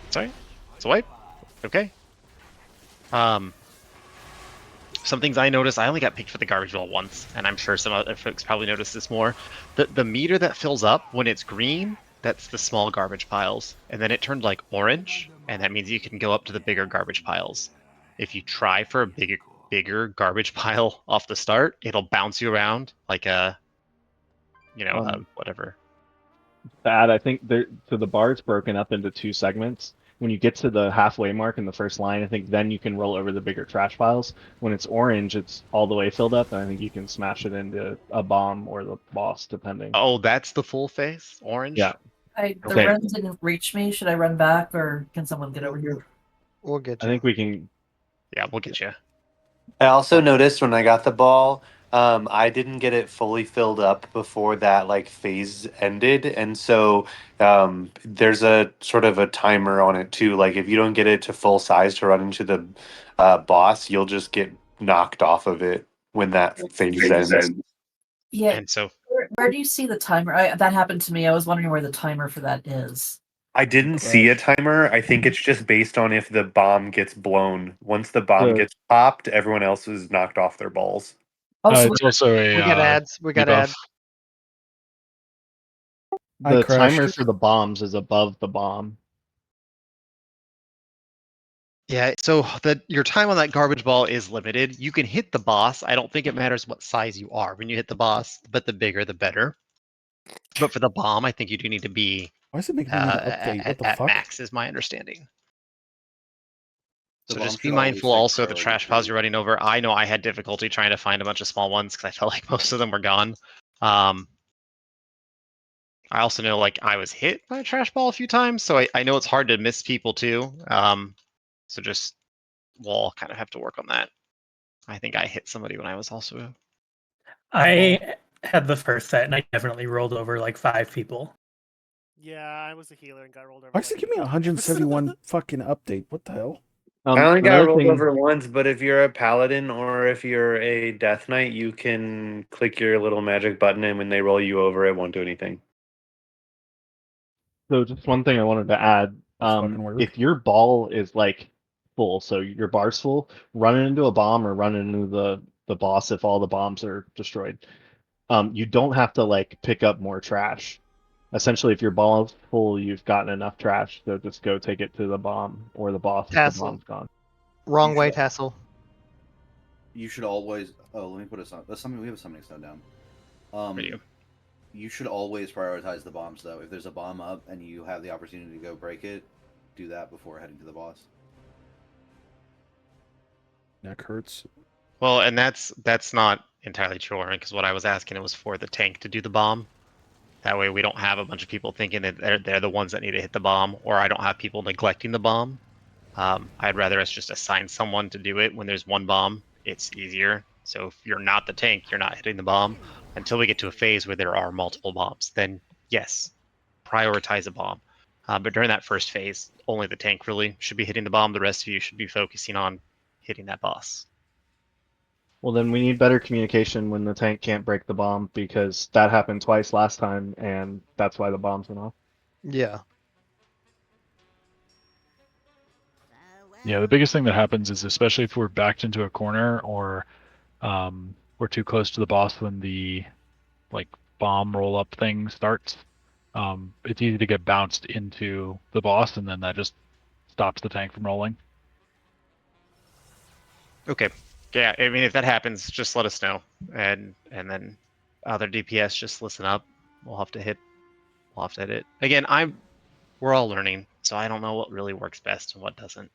Sorry? It's a wipe? Okay. Some things I noticed, I only got picked for the garbage ball once, and I'm sure some other folks probably noticed this more. The meter that fills up when it's green, that's the small garbage piles. And then it turned like orange, and that means you can go up to the bigger garbage piles. If you try for a bigger garbage pile off the start, it'll bounce you around like a, whatever. That I think so the bar's broken up into two segments. When you get to the halfway mark in the first line, I think then you can roll over the bigger trash piles. When it's orange, it's all the way filled up, and I think you can smash it into a bomb or the boss, depending. Oh, that's the full face? Orange? Yeah. The Okay. run didn't reach me. Should I run back, or can someone get over here? we'll get I you. think we can. Yeah, we'll get you. I also noticed when I got the ball, I didn't get it fully filled up before that like phase ended, and so there's a sort of a timer on it too. Like if you don't get it to full size to run into the boss, you'll just get knocked off of it when that phase ends. Yeah. And so Where do you see the timer? That happened to me. I was wondering where the timer for that is. I didn't see a timer. I think it's just based on if the bomb gets blown. Once the bomb gets popped, everyone else is knocked off their balls. It's also a we got ads. We got debuff. ads. The crashed. timer for the bombs is above the bomb. Yeah, so your time on that garbage ball is limited. You can hit the boss. I don't think it matters what size you are when you hit the boss, but the bigger the better. But for the bomb, I think you do need to be Why is it making me need to update? What the at fuck? max, is my understanding. The So bomb just be should always, mindful like, also of the trail you trash piles too. you're running over. I know I had difficulty trying to find a bunch of small ones because I felt like most of them were gone. I also know like I was hit by a trash ball a few times, so I know it's hard to miss people too. So just we'll kind of have to work on that. I think I hit somebody when I was also. I had the first set and I definitely rolled over like 5 people. Yeah, I was a healer and got rolled over. Why does it give me 171 fucking update? What the hell? I only got another rolled thing- over once, but if you're a paladin or if you're a death knight, you can click your little magic button, and when they roll you over, it won't do anything. So just one thing I wanted to add. fucking weird. If your ball is like full, so your bar's full, run into a bomb or run into the boss if all the bombs are destroyed. You don't have to like pick up more trash. Essentially, if your ball's full, you've gotten enough trash, so just go take it to the bomb or the boss if the Tassel. bomb's gone. Wrong You way, should- Tassel. You should always. Oh, let me put a summon. We have a summoning stone down. you. You should always prioritize the bombs, though. If there's a bomb up and you have the opportunity to go break it, do that before heading to the boss. Neck hurts. Well, and that's not entirely true, because what I was asking it was for the tank to do the bomb. That way we don't have a bunch of people thinking that they're the ones that need to hit the bomb, or I don't have people neglecting the bomb. I'd rather us just assign someone to do it when there's one bomb. It's easier. So if you're not the tank, you're not hitting the bomb until we get to a phase where there are multiple bombs. Then yes, prioritize a bomb. But during that first phase, only the tank really should be hitting the bomb. The rest of you should be focusing on hitting that boss. Well, then we need better communication when the tank can't break the bomb, because that happened twice last time, and that's why the bombs went off. Yeah. Yeah, the biggest thing that happens is, especially if we're backed into a corner or we're too close to the boss when the like bomb roll up thing starts, it's easy to get bounced into the boss, and then that just stops the tank from rolling. Okay. Yeah, I mean, if that happens, just let us know, and then other DPS just listen up. We'll have to hit it again. We're all learning, so I don't know what really works best and what doesn't.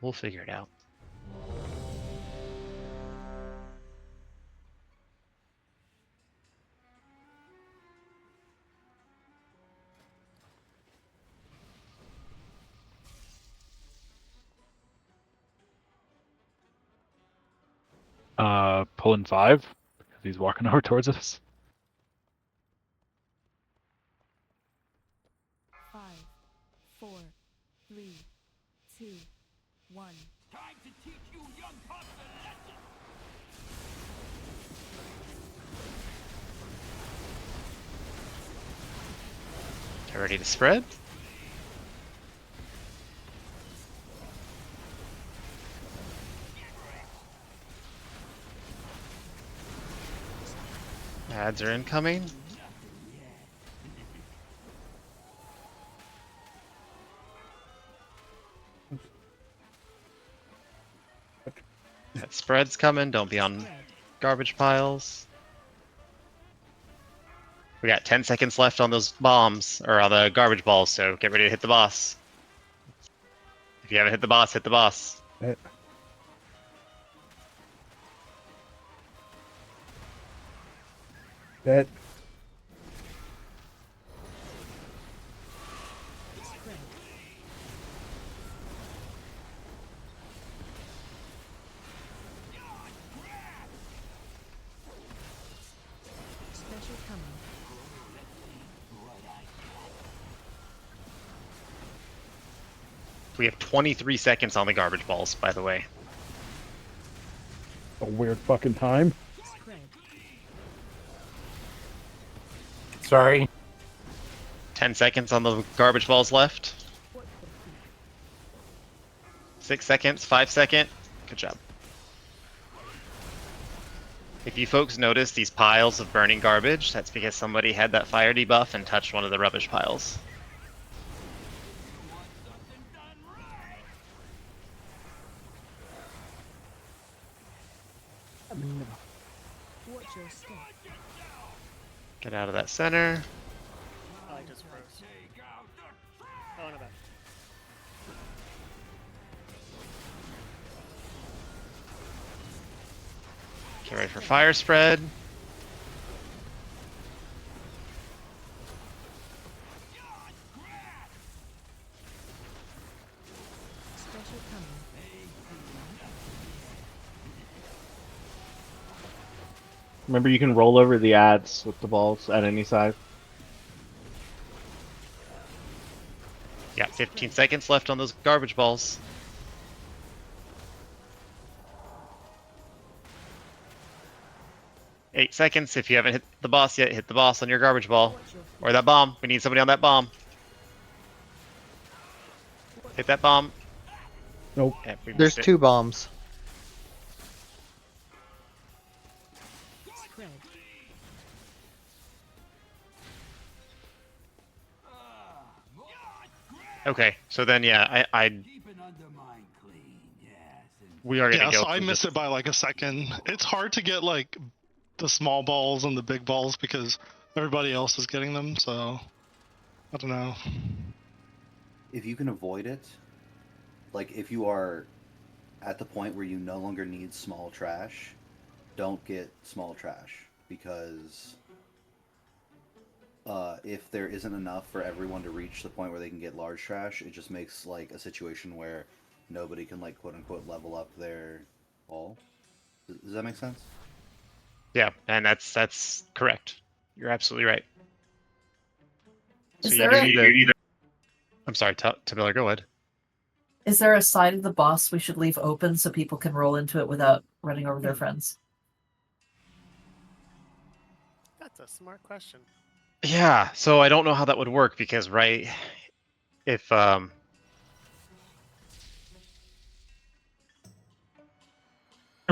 We'll figure it out. Pulling 5 because he's walking over towards us. 5, 4, 3, 2, 1. Time to teach you young pups a lesson. Get ready to spread. Ads are incoming. That spread's coming. Don't be on garbage piles. We got 10 seconds left on those bombs, or on the garbage balls, so get ready to hit the boss. If you haven't hit the boss, hit the boss. That. Special coming. We have 23 seconds on the garbage balls, by the way. A weird fucking time. Spread. Sorry. 10 seconds on the garbage balls left. 6 seconds, 5 seconds. Good job. If you folks notice these piles of burning garbage, that's because somebody had that fire debuff and touched one of the rubbish piles. Watch your step. Get out of that center. Oh, I just froze. Oh, no bad. Get ready for fire spread. Special coming. Remember, you can roll over the ads with the balls at any size. You got 15 seconds left on those garbage balls. Eight seconds. If you haven't hit the boss yet, hit the boss on your garbage ball. Or that bomb. We need somebody on that bomb. Hit that bomb. Nope. Yeah, we There's missed it. 2 bombs. Spread. Okay, so then yeah, we are gonna Yeah, go. so I through missed this. it by like a second. It's hard to get like the small balls and the big balls because everybody else is getting them. So I don't know. If you can avoid it, like if you are at the point where you no longer need small trash, don't get small trash because if there isn't enough for everyone to reach the point where they can get large trash, it just makes like a situation where nobody can like quote unquote level up their ball. Does that make sense? Yeah, and that's correct. You're absolutely right. So Is you there do a need to. I'm sorry, Miller, go ahead. is there a side of the boss we should leave open so people can roll into it without running over their friends? That's a smart question. Yeah, so I don't know how that would work because right, if And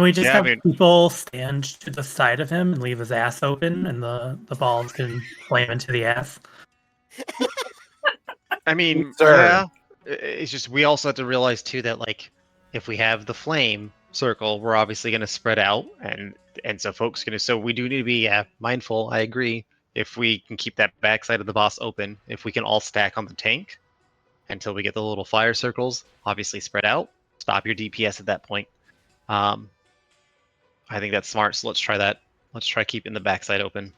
we just Yeah, I have mean- people stand to the side of him and leave his ass open, and the balls can slam into the ass. I mean, Sir. yeah, it's just we also have to realize too that like if we have the flame circle, we're obviously going to spread out, and so folks going to. So we do need to be mindful. I agree. If we can keep that backside of the boss open, if we can all stack on the tank until we get the little fire circles, obviously spread out. Stop your DPS at that point. I think that's smart. So let's try that. Let's try keeping the backside open.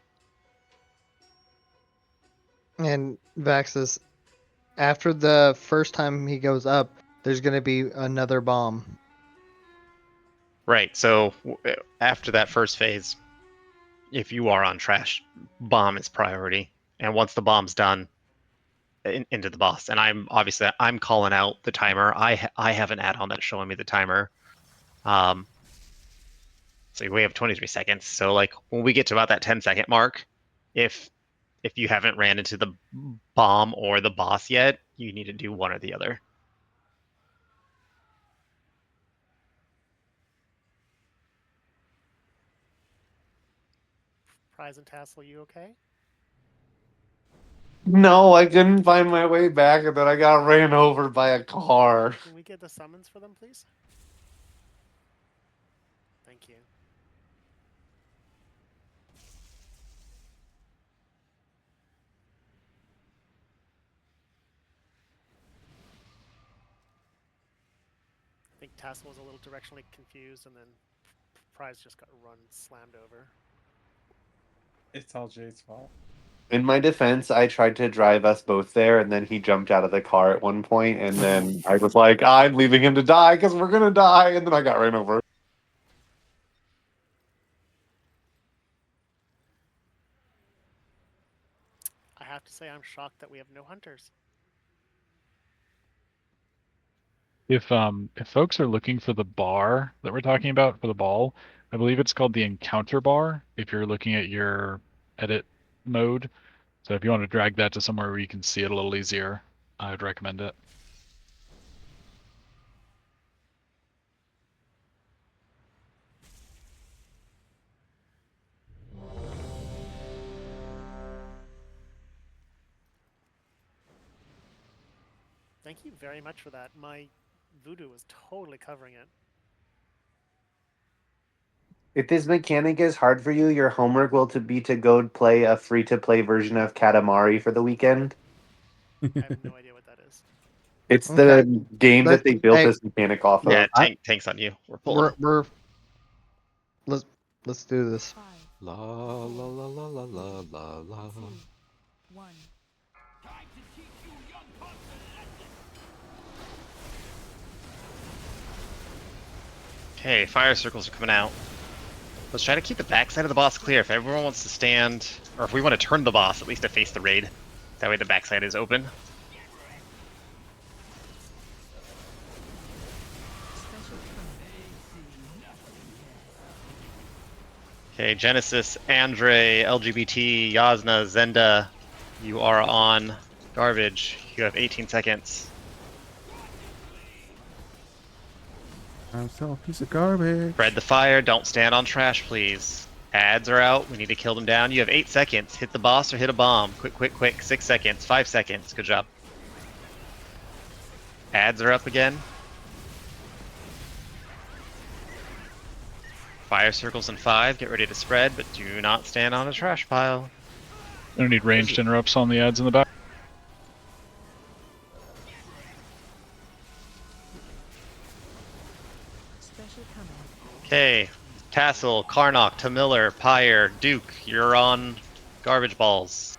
And Vaxis, after the first time he goes up, there's going to be another bomb. Right. So after that first phase, if you are on trash, bomb is priority. And once the bomb's done, into the boss. And I'm calling out the timer. I have an add-on that's showing me the timer. So we have 23 seconds. So like when we get to about that 10-second mark, if you haven't ran into the bomb or the boss yet, you need to do one or the other. Prize and Tassel, you okay? No, I couldn't find my way back, and then I got ran over by a car. Can we get the summons for them, please? Thank you. I think Tassel was a little directionally confused, and then Prize just got run slammed over. It's all Jay's fault. In my defense, I tried to drive us both there, and then he jumped out of the car at one point, and then I was like, I'm leaving him to die because we're gonna die, and then I got ran over. I have to say, I'm shocked that we have no hunters. If folks are looking for the bar that we're talking about for the ball, I believe it's called the encounter bar. If you're looking at your edit mode, so if you want to drag that to somewhere where you can see it a little easier, I would recommend it. Thank you very much for that. My voodoo was totally covering it. If this mechanic is hard for you, your homework will be to go play a free-to-play version of Katamari for the weekend. I have no idea what that is. It's Okay. the game that they built this mechanic off Yeah, of. tank's on you. We're pulling. Let's do this. La la la la la la la la. 1. Okay, fire circles are coming out. Let's try to keep the backside of the boss clear. If everyone wants to stand, or if we want to turn the boss, at least to face the raid. That way the backside is open. Okay, Genesis, Andre, LGBT, Yasna, Zenda, you are on garbage. You have 18 seconds. I'm still a piece of garbage. Spread the fire. Don't stand on trash, please. Ads are out. We need to kill them down. You have 8 seconds. Hit the boss or hit a bomb. Quick, quick, quick. 6 seconds. 5 seconds. Good job. Ads are up again. Fire circles in 5. Get ready to spread, but do not stand on a trash pile. I don't need ranged interrupts on the ads in the back. Special coming. Okay. Tassel, Karnak, Tamiller, Pyre, Duke, you're on garbage balls.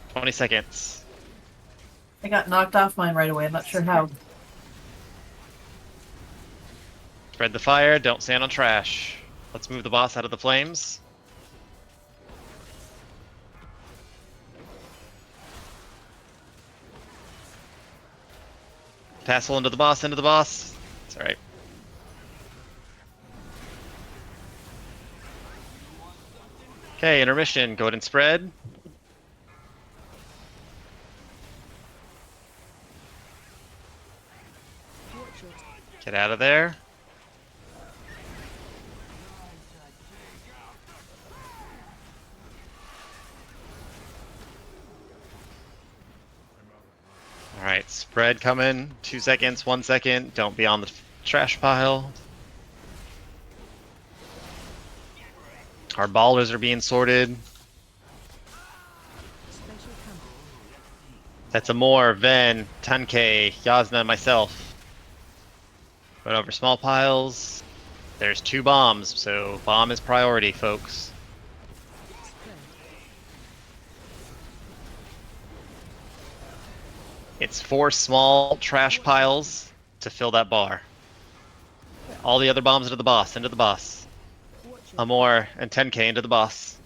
20 seconds. I got knocked off mine right away. I'm not sure how. Spread the fire, don't stand on trash. Let's move the boss out of the flames. Tassel into the boss, into the boss. It's alright. Okay, intermission. Go ahead and spread. Get out of there. Alright, spread coming. 2 seconds, 1 second. Don't be on the trash pile. Our ballers are being sorted. That's Amor, Ven, 10k, Yasna, myself. Run over small piles. There's 2 bombs, so bomb is priority, folks. It's 4 small trash piles to fill that bar. All the other bombs into the boss, into the boss. Amor and 10k into the boss.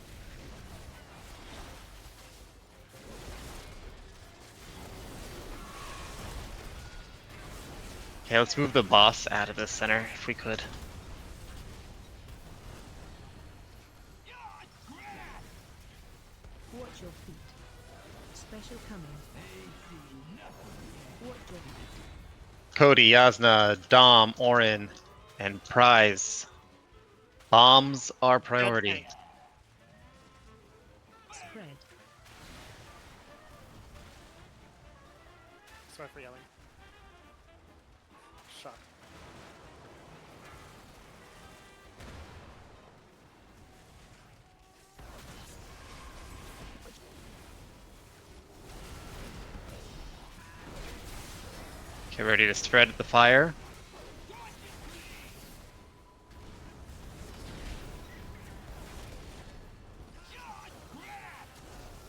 Okay, let's move the boss out of the center if we could. Watch your feet. Special coming. Watch your feet. Cody, Yasna, Dom, Orin, and Prize. Bombs are priority. Spread. Sorry for yelling. Shock. Okay, ready to spread the fire.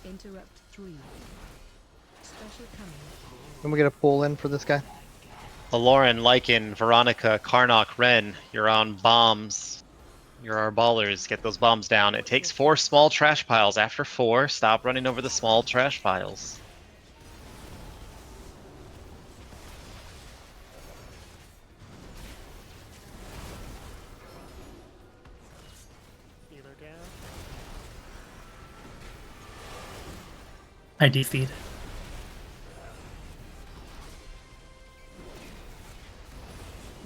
Interrupt 3. Special coming. Can we get a pull in for this guy? Lauren, Lycan, Veronica, Karnak, Ren, you're on bombs. You're our ballers. Get those bombs down. It takes 4 small trash piles. After 4, stop running over the small trash piles. Healer down. I DC'd.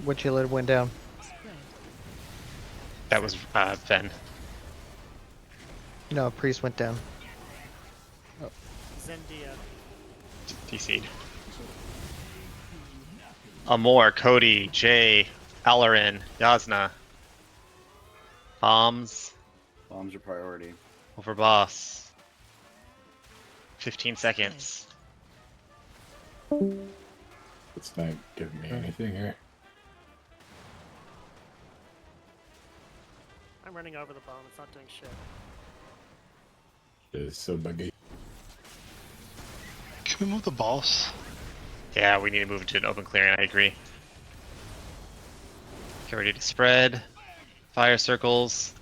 Which healer went down? That was Ven. No, priest went down. Zendia. DC'd. Amor, Cody, Jay, Alarin, Yasna. Bombs. Bombs are priority. Over boss. 15 seconds. It's not giving me anything here. I'm running over the bomb. It's not doing shit. It's so buggy. Can we move the boss? Yeah, we need to move into an open clearing, I agree. Get ready to spread. Fire circles.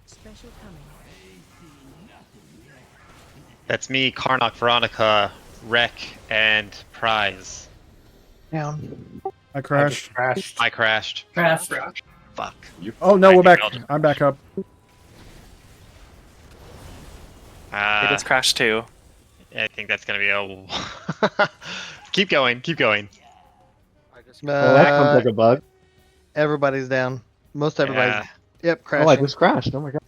Special coming. That's me, Karnak, Veronica, Wreck, and Prize. Down. I crashed. I crashed. Crashed. Fuck. Oh no, I we're back. think I'm back up. I just crashed too. I think that's gonna be a. Keep going. Keep going. Well, that comes like a bug. Everybody's down. Most everybody's. Yep, Oh, I crashing. just crashed. Oh my god.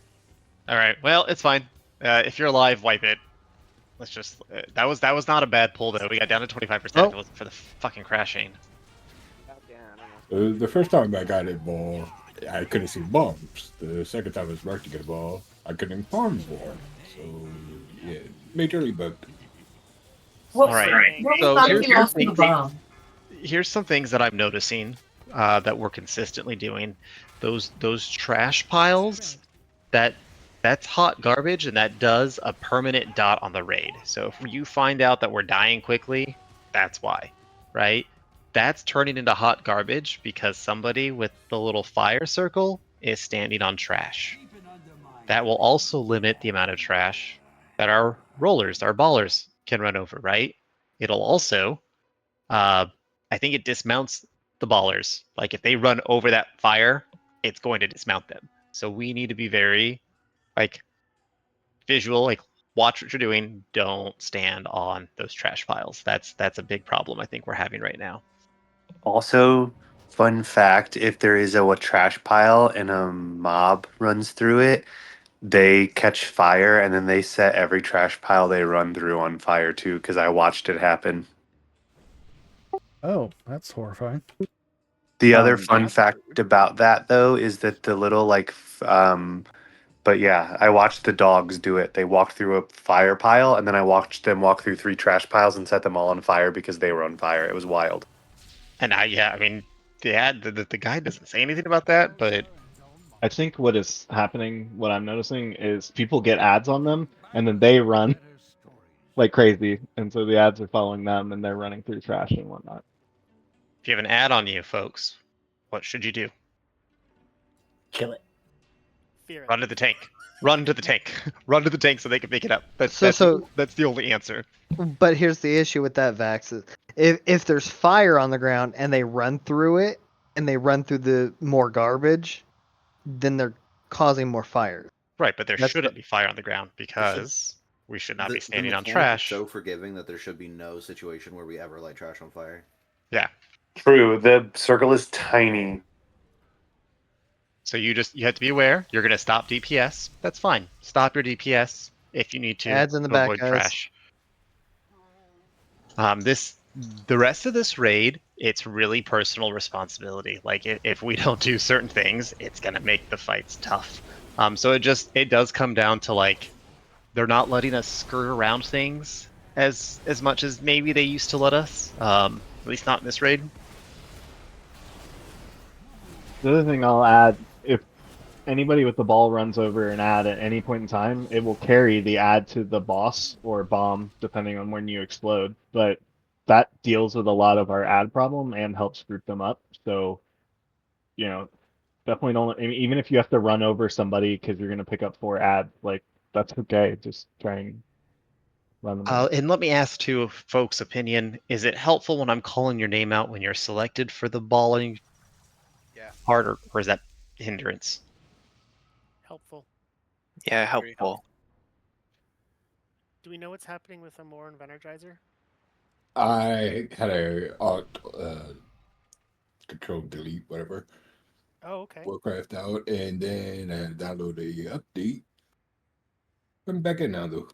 All right. Well, it's fine. If you're alive, wipe it. Let's just. That was not a bad pull though. We got down to 25% if it wasn't for the fucking crashing. The first time I got a ball, I couldn't see bombs. The second time I was about to get a ball, I couldn't farm more. So, yeah, majorly bugged. What, All right. what So was not if you lost the things- bomb? here's some things that I'm noticing that we're consistently doing. Those trash piles, that's hot garbage, and that does a permanent dot on the raid. So if you find out that we're dying quickly, that's why, right? That's turning into hot garbage because somebody with the little fire circle is standing on trash. That will also limit the amount of trash that our rollers, our ballers, can run over, right? It'll also I think it dismounts the ballers. Like if they run over that fire, it's going to dismount them. So we need to be very like visual, like watch what you're doing. Don't stand on those trash piles. That's a big problem I think we're having right now. Also, fun fact: if there is a trash pile and a mob runs through it, they catch fire and then they set every trash pile they run through on fire too. Because I watched it happen. Oh, that's horrifying. The other fun fact about that though is that the little but yeah, I watched the dogs do it. They walked through a fire pile and then I watched them walk through 3 trash piles and set them all on fire because they were on fire. It was wild. And I mean, the guy doesn't say anything about that, but I think what is happening, what I'm noticing, is people get ads on them, and then they run like crazy, and so the ads are following them, and they're running through trash and whatnot. if you have an ad on you, folks, what should you do? Kill it. Fear it. Run to the tank. Run to the tank. Run to the tank so they can pick it up. That's the only answer. But here's the issue with that, Vax. Is if there's fire on the ground and they run through it and they run through the more garbage, then they're causing more fires. Right, but there That's shouldn't be fire on the ground because we should not be standing on trash. So forgiving that there should be no situation where we ever light trash on fire. Yeah. True. The circle is tiny. So you have to be aware. You're gonna stop DPS. That's fine. Stop your DPS if you need to. Ads in the to back, avoid guys. trash. The rest of this raid, it's really personal responsibility. Like if we don't do certain things, it's gonna make the fights tough. So it does come down to like they're not letting us screw around things as much as maybe they used to let us. At least not in this raid. The other thing I'll add, if anybody with the ball runs over an ad at any point in time, it will carry the ad to the boss or bomb, depending on when you explode. But that deals with a lot of our ad problem and helps group them up. So, definitely don't, even if you have to run over somebody because you're going to pick up 4 ads, like, that's okay. Just try and run them over. And let me ask too, folks' opinion: is it helpful when I'm calling your name out when you're selected for the balling part, or is that hindrance? Helpful. Yeah, helpful. Do we know what's happening with Amor and Energizer? I had a alt control delete whatever. Oh, okay. Warcraft out, and then I download the update. I'm back in now though.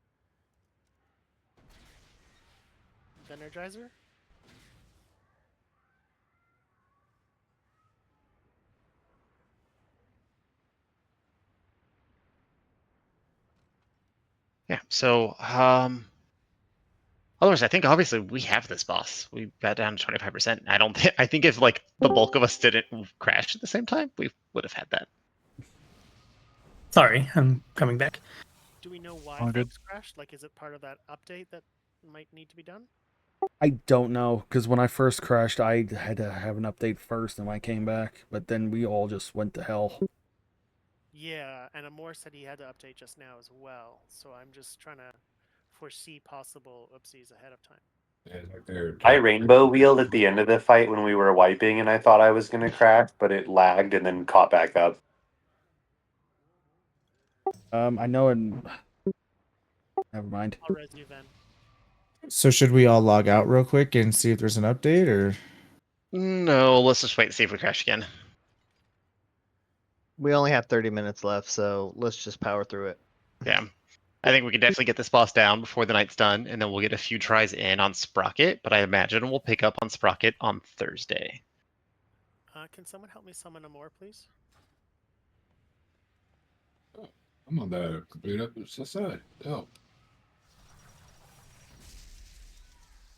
Energizer? Yeah. So, otherwise, I think obviously we have this boss. We got down to 25%. I think if like the bulk of us didn't crash at the same time, we would have had that. Sorry, I'm coming back. Do we know why All good. folks crashed? Like, is it part of that update that might need to be done? I don't know, because when I first crashed, I had to have an update first, and I came back. But then we all just went to hell. Yeah, and Amor said he had to update just now as well. So I'm just trying to foresee possible oopsies ahead of time. I rainbow wheeled at the end of the fight when we were wiping, and I thought I was going to crash, but it lagged and then caught back up. I know, and never mind. I'll res you then. So should we all log out real quick and see if there's an update, or? No, let's just wait and see if we crash again. We only have 30 minutes left, so let's just power through it. Yeah. I think we can definitely get this boss down before the night's done, and then we'll get a few tries in on Sprocket, but I imagine we'll pick up on Sprocket on Thursday. Can someone help me summon a more, please? I'm on the complete opposite side. Oh.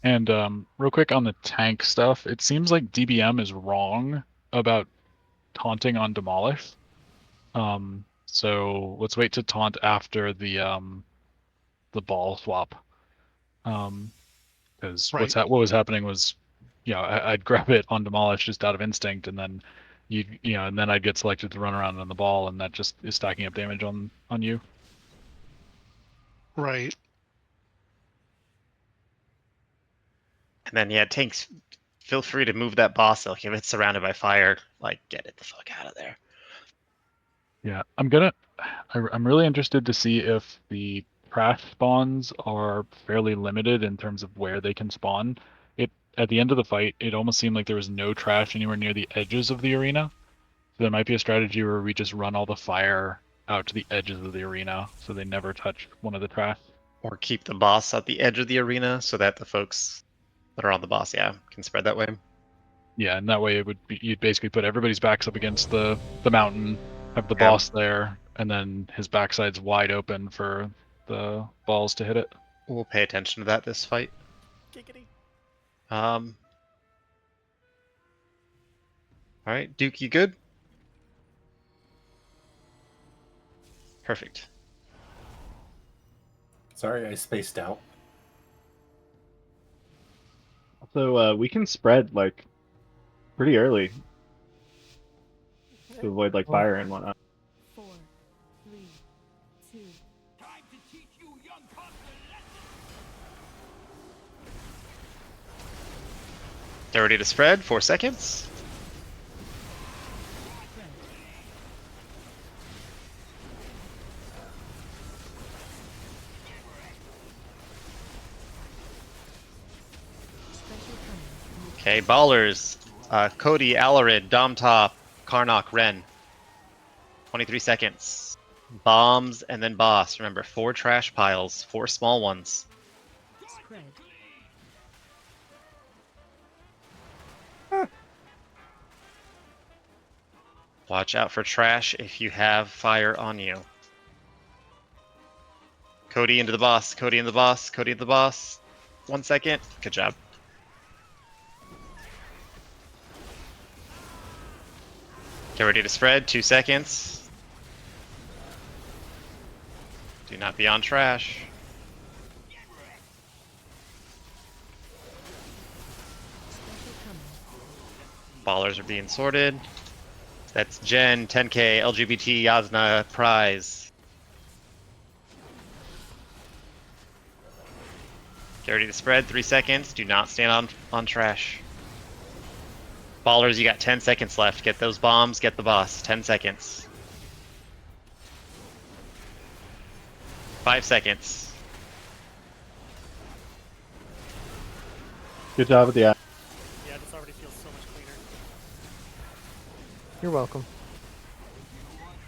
And real quick on the tank stuff, it seems like DBM is wrong about taunting on Demolish. So let's wait to taunt after the ball swap. Because Right. what was happening was, I'd grab it on Demolish just out of instinct, and then and then I'd get selected to run around on the ball, and that just is stacking up damage on you. Right. And then, yeah, tanks, feel free to move that boss. Like, if it's surrounded by fire, like, get it the fuck out of there. Yeah, I'm really interested to see if the trash spawns are fairly limited in terms of where they can spawn. At the end of the fight, it almost seemed like there was no trash anywhere near the edges of the arena. So there might be a strategy where we just run all the fire out to the edges of the arena, so they never touch one of the trash. Or keep the boss at the edge of the arena so that the folks that are on the boss, can spread that way. Yeah, and that way you'd basically put everybody's backs up against the mountain, have the Yeah. boss there, and then his backside's wide open for the balls to hit it. We'll pay attention to that this fight. Giggity. All right, Duke, you good? Perfect. Sorry, I spaced out. So we can spread like pretty early to avoid like fire and whatnot. 4, 3, 2. Get ready to spread. 4 seconds. Okay, ballers. Cody, Alarid, Dom Top, Karnak, Ren. 23 seconds. Bombs and then boss. Remember, 4 trash piles, 4 small ones. Spread. Watch out for trash if you have fire on you. Cody into the boss. Cody into the boss. Cody into the boss. 1 second. Good job. Get ready to spread. 2 seconds. Do not be on trash. Ballers are being sorted. That's Jen, 10K, LGBT, Yasna, Prize. Get ready to spread. 3 seconds. Do not stand on trash. Ballers, you got 10 seconds left. Get those bombs. Get the boss. 10 seconds. 5 seconds. Good job with the app. Yeah, this already feels so much cleaner. You're welcome.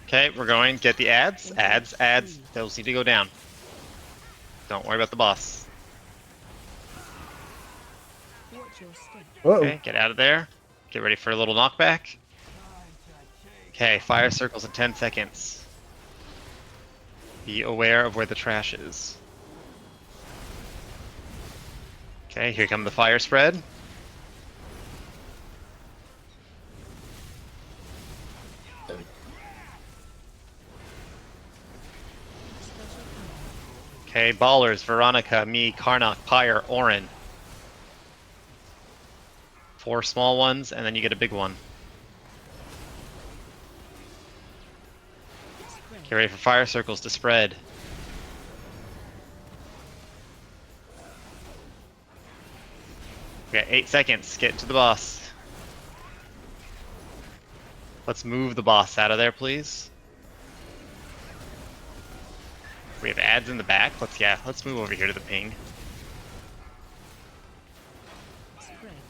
Okay, we're going. Get the ads. Ads. Those need to go down. Don't worry about the boss. Watch your step. Okay, get out of there. Get ready for a little knockback. Okay, fire circles in 10 seconds. Be aware of where the trash is. Okay, here come the fire spread. Okay, ballers, Veronica, me, Karnak, Pyre, Orin. 4 small ones, and then you get a big one. Get ready for fire circles to spread. We got 8 seconds. Get to the boss. Let's move the boss out of there, please. We have ads in the back. Let's move over here to the ping.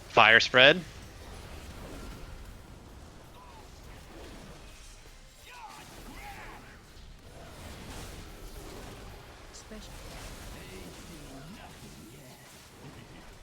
Fire spread.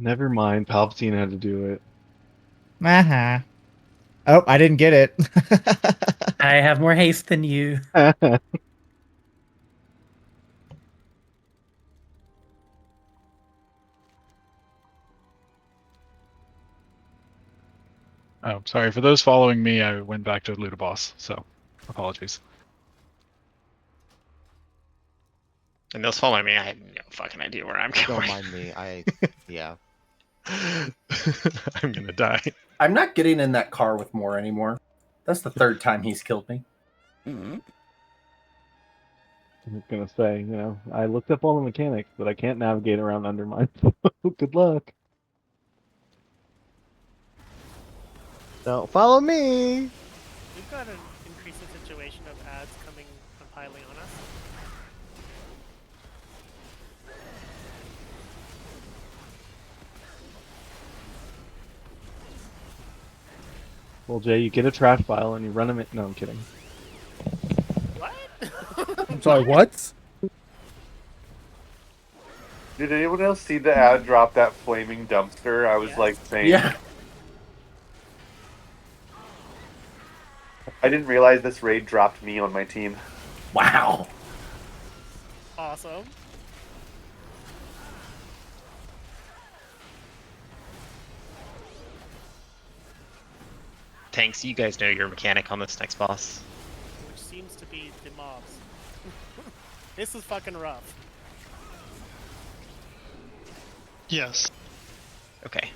Never mind. Palpatine had to do it. Uh-huh. Oh, I didn't get it. I have more haste than you. Oh, sorry. For those following me, I went back to loot a boss, so apologies. And those following me, I have no fucking idea where I'm going. Don't mind me. Yeah. I'm gonna die. I'm not getting in that car with Moore anymore. That's the third time he's killed me. I was gonna say, I looked up all the mechanics, but I can't navigate around undermine. Good luck. Don't follow me. We've got an increasing situation of ads coming and piling on us. Well, Jay, you get a trash file and you run them in. No, I'm kidding. I'm sorry, what? Did anyone else see the ad drop that flaming dumpster? I was like saying. Yeah. I didn't realize this raid dropped me on my team. Wow. Awesome. Tanks, you guys know your mechanic on this next boss. Which seems to be the mobs. This is fucking rough. Yes. Okay.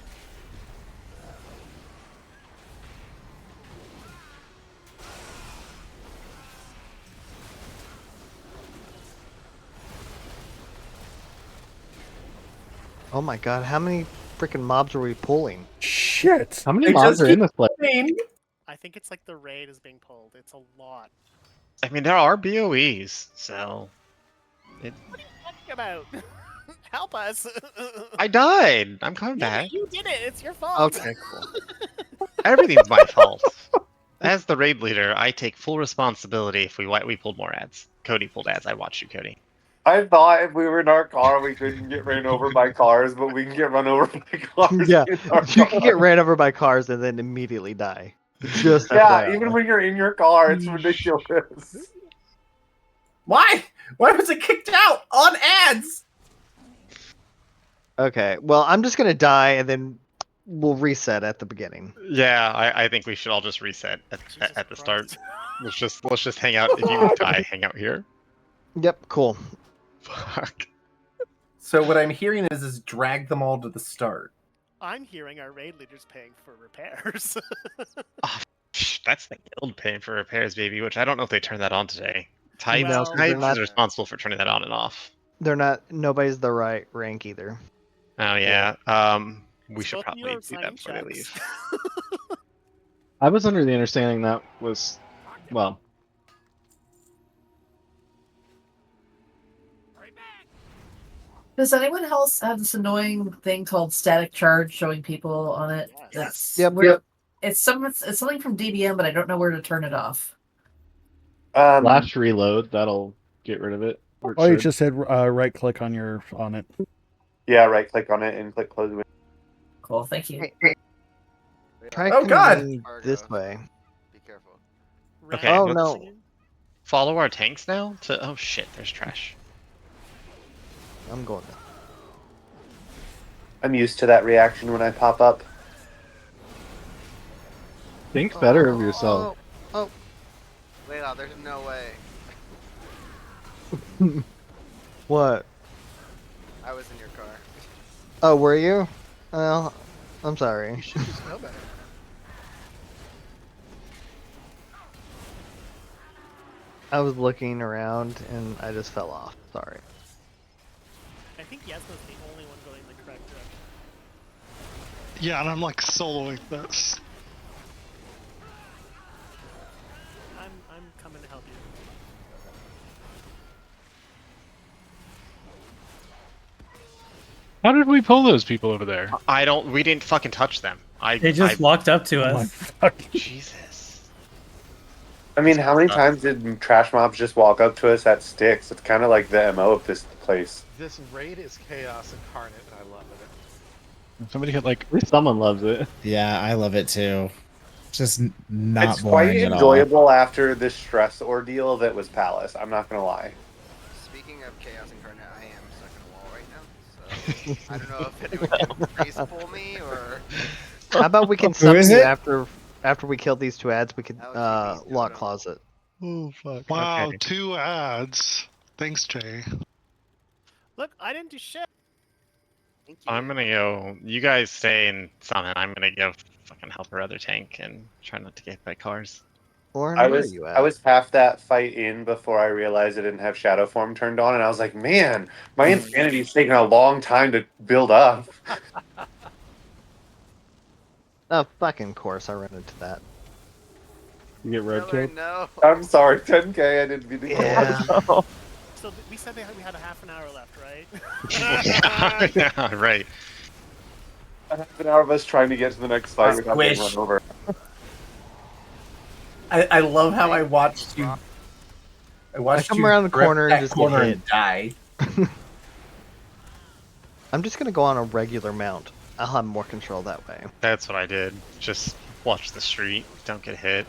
Oh my god, how many freaking mobs are we pulling? Shit. How many mobs are in this place? I think it's like the raid is being pulled. It's a lot. I mean, there are BOEs, so. What are you talking about? Help us. I died. I'm coming Yeah, back. you did it. It's your fault. Okay, cool. Everything's my fault. As the raid leader, I take full responsibility if we pulled more ads. Cody pulled ads. I watched you, Cody. I thought if we were in our car, we couldn't get ran over by cars, but we can get run over by cars. Yeah, in our you can get car. ran over by cars and then immediately die. Just Yeah, FYI. even when you're in your car, it's ridiculous. Why? Why was it kicked out on ads? Okay, well, I'm just gonna die and then we'll reset at the beginning. Yeah, I think we should all just reset at the start. Let's just hang out. If you die, hang out here. Yep, cool. Fuck. So what I'm hearing is drag them all to the start. I'm hearing our raid leader's paying for repairs. That's the guild paying for repairs, baby. Which I don't know if they turned that on today. Tides, No, 'cause they're Tides not- is responsible for turning that on and off. They're not. Nobody's the right rank either. Oh yeah. We should Both of you probably are do that before they signing leave. I was under the understanding that was, well, Does anyone else have this annoying thing called static charge showing people on it? That's Yep. It's something from DBM, but I don't know where to turn it off. flash reload, that'll get rid of it. Or it Oh, you should. just hit right click on it. Yeah, right click on it and click close window. Cool, thank you. Try Oh, God! coming this way. Be careful. Okay. Oh let's no. Follow our tanks now to. Oh shit! There's trash. I'm going now. I'm used to that reaction when I pop up. Think better of yourself. Oh. Layla, there's no way. What? I was in your car. Oh, were you? Well, I'm sorry. You should just know better. I was looking around and I just fell off. Sorry. I think Yasna's the only one going the correct direction. Yeah, and I'm like soloing this. I'm coming to help you. How did we pull those people over there? We didn't fucking touch them. They just walked up to Oh my us. fucking Jesus. I mean, how many times did trash mobs just walk up to us at sticks? It's kind of like the MO of this place. This raid is chaos incarnate, and I love Somebody hit like. At least someone loves it. Yeah, I love it too. Just not It's quite boring at all. enjoyable after the stress ordeal that was Palace. I'm not gonna lie. Speaking of Chaos Incarnate, I am stuck in a wall right now, so I don't know if anyone can freeze pull me or. How about we can Who summon is you it? after we kill these two ads? We could lock closet. Oh fuck. Wow, Okay. 2 ads. Thanks, Jay. Look, I didn't do shit. Thank you. I'm gonna go. You guys stay and summon. I'm gonna go fucking help our other tank and try not to get hit by cars. Lauren, I where are was you I at? was half that fight in before I realized I didn't have Shadow Form turned on, and I was like, man, my insanity's taking a long time to build up. Oh, fucking course, I ran into that. You get road Miller, killed? no. I'm sorry, 10K. I didn't mean to kill Yeah. myself. So we said we had a half an hour left, right? Yeah, right. A half an hour of us trying to get to the next fight without getting Squish. run over. I love how I watched you. I watched come you around the grip corner and that just get corner hit. and die. I'm just gonna go on a regular mount. I'll have more control that way. That's what I did. Just watch the street. Don't get hit.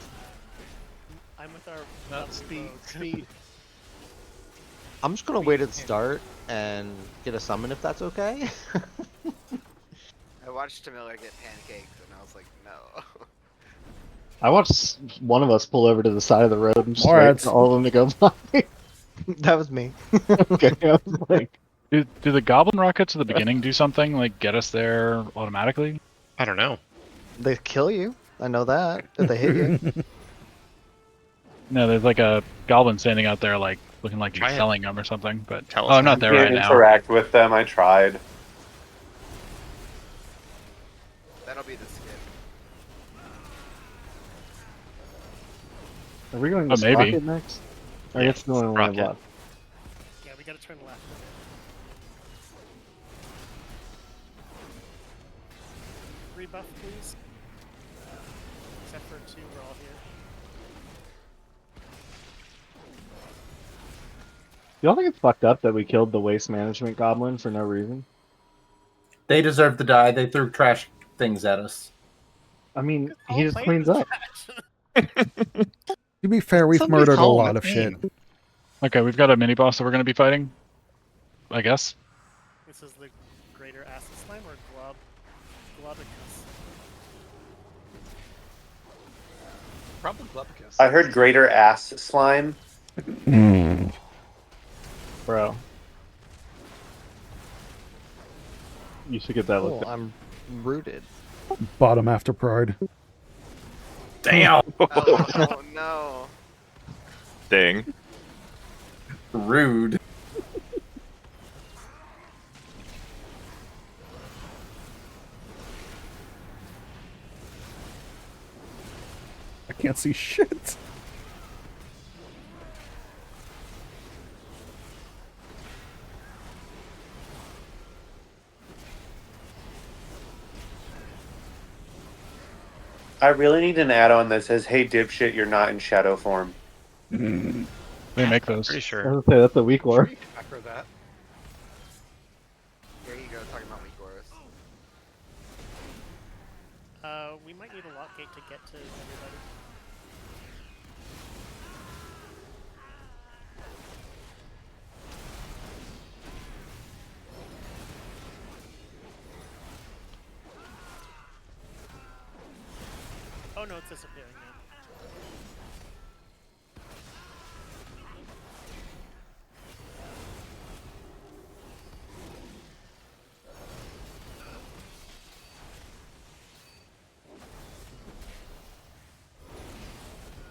I'm with our Not speed. Speed. I'm just gonna wait at the start and get a summon if that's okay. I watched Miller get pancaked, and I was like, no. I watched one of us pull over to the side of the road and just More wait ads. for all of them to go by. That was me. Okay, I was like, Do the goblin rockets at the beginning do something like get us there automatically? I don't know. They kill you. I know that. If they hit you. No, there's like a goblin standing out there, like looking like Try he's it. selling them or something. But Tell us oh, how not you there Can't right now. interact with them. I tried. That'll be the skip. are we going Oh, to maybe. Sprocket next? I Yeah, guess the only one we have Sprocket. left. Yeah, we gotta turn left. Rebuff, please. Except for 2, we're all here. Y'all think it's fucked up that we killed the waste management goblin for no reason? They deserve to die. They threw trash things at us. I mean, All he just players cleans up. trash. To be fair, we've Somebody's murdered a home, lot it's of shit. me. Okay, we've got a mini boss that we're going to be fighting. I guess. This is the greater acid slime or globicus? Probably Glubicus. I heard greater ass slime. Bro. You should get that Cool, looked at. I'm rooted. Bottom after pride. Damn. Oh no. Dang. Rude. I can't see shit. I really need an add-on that says, "Hey dipshit, you're not in shadow form." They make those. Pretty I sure. was gonna say that's a weak lore. You can macro that. Here you go, talking about weak auras. We might need a lock gate to get to everybody. Oh no, it's disappearing now.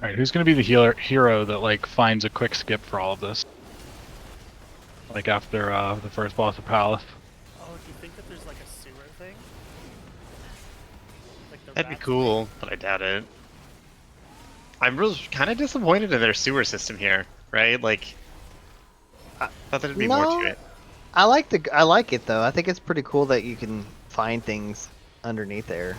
All right, who's going to be the hero that like finds a quick skip for all of this? Like after the first boss of Palace. Oh, do you think that there's like a sewer thing? Like the That'd be rats cool, but I doubt it. I'm really kind of disappointed in their sewer system here, right? Like, I thought there'd be more to it. I like it though. I think it's pretty cool that you can find things underneath there.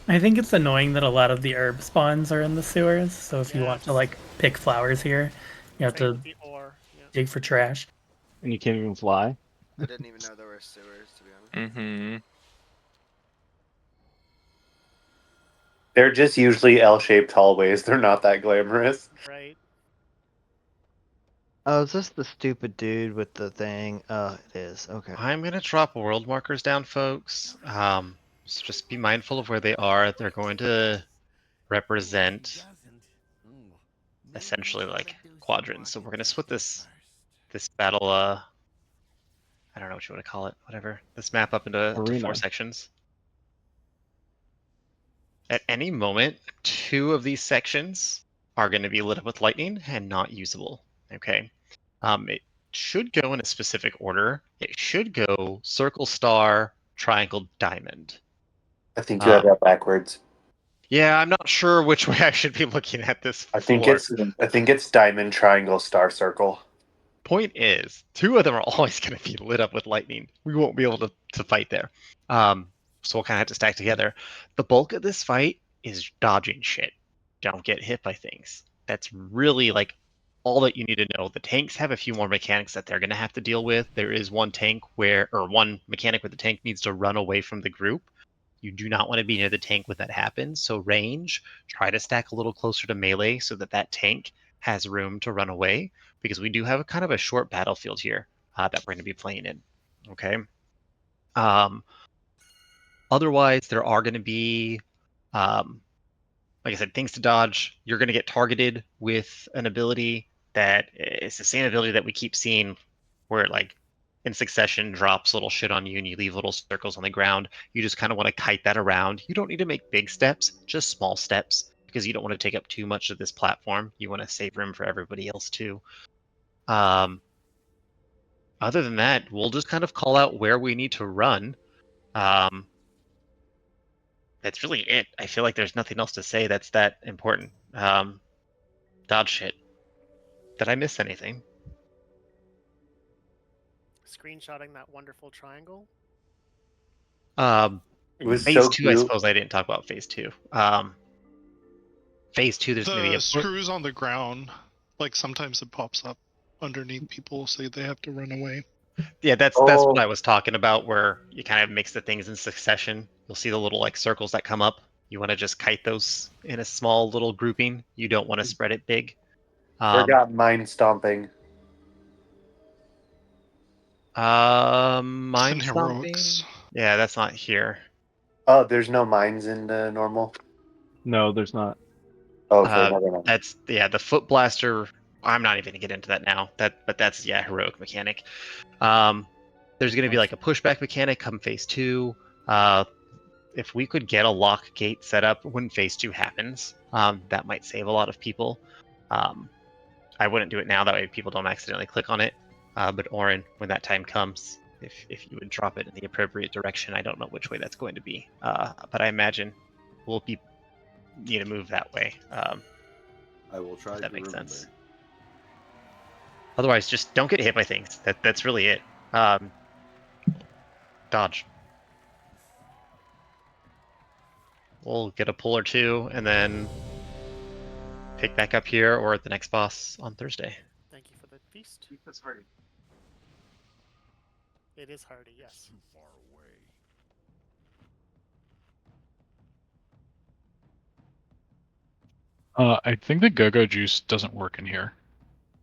I think it's annoying that a lot of the herb spawns are in the sewers. So if you want to like pick flowers here, you have to the ore. Yeah. dig for trash. And you can't even fly. I didn't even know there were sewers, to be honest. Mm-hmm. They're just usually L-shaped hallways. They're not that glamorous. Right. Oh, is this the stupid dude with the thing? It is. Okay. I'm gonna drop world markers down, folks. So just be mindful of where they are. They're going to represent essentially like quadrants. So we're gonna split this battle. I don't know what you want to call it. Whatever. This map up into 4 Arena. sections. At any moment, 2 of these sections are going to be lit up with lightning and not usable. Okay. It should go in a specific order. It should go circle, star, triangle, diamond. I think you have that backwards. Yeah, I'm not sure which way I should be looking at this I think floor. it's diamond, triangle, star, circle. Point is, 2 of them are always going to be lit up with lightning. We won't be able to fight there. So we'll kind of have to stack together. The bulk of this fight is dodging shit. Don't get hit by things. That's really like all that you need to know. The tanks have a few more mechanics that they're going to have to deal with. There is one one mechanic where the tank needs to run away from the group. You do not want to be near the tank when that happens. So range, try to stack a little closer to melee so that tank has room to run away, because we do have a kind of a short battlefield here that we're going to be playing in. Okay. Otherwise, there are going to be, like I said, things to dodge. You're going to get targeted with an ability that is the same ability that we keep seeing, where it like in succession drops little shit on you and you leave little circles on the ground. You just kind of want to kite that around. You don't need to make big steps, just small steps, because you don't want to take up too much of this platform. You want to save room for everybody else too. Other than that, we'll just kind of call out where we need to run. That's really it. I feel like there's nothing else to say that's that important. Dodge shit. Did I miss anything? Screenshotting that wonderful triangle. It was Phase so 2, I cute. suppose I didn't talk about phase 2. Phase 2, there's going to be The a screws on the ground, like sometimes it pops up underneath people, so they have to run away. Yeah, that's what I was talking about, where you kind of mix the things in succession. You'll see the little like circles that come up. You want to just kite those in a small little grouping. You don't want to spread it big. Forgot mind stomping. Mind stomping. Heroics. Yeah, that's not here. Oh, there's no mines in the normal. No, there's not. Okay, never mind. That's the foot blaster. I'm not even gonna get into that now. But that's heroic mechanic. There's gonna be like a pushback mechanic come phase 2. If we could get a lock gate set up when phase 2 happens, that might save a lot of people. I wouldn't do it now, that way people don't accidentally click on it. But Orin, when that time comes, if you would drop it in the appropriate direction, I don't know which way that's going to be. But I imagine we'll need to move that way. I will try if that to makes remember. sense. Otherwise, just don't get hit by things. That's really it. Dodge. We'll get a pull or 2, and then pick back up here or at the next boss on Thursday. Thank you for the feast. That's hardy. It is hardy, yes. Too far away. I think the go-go juice doesn't work in here.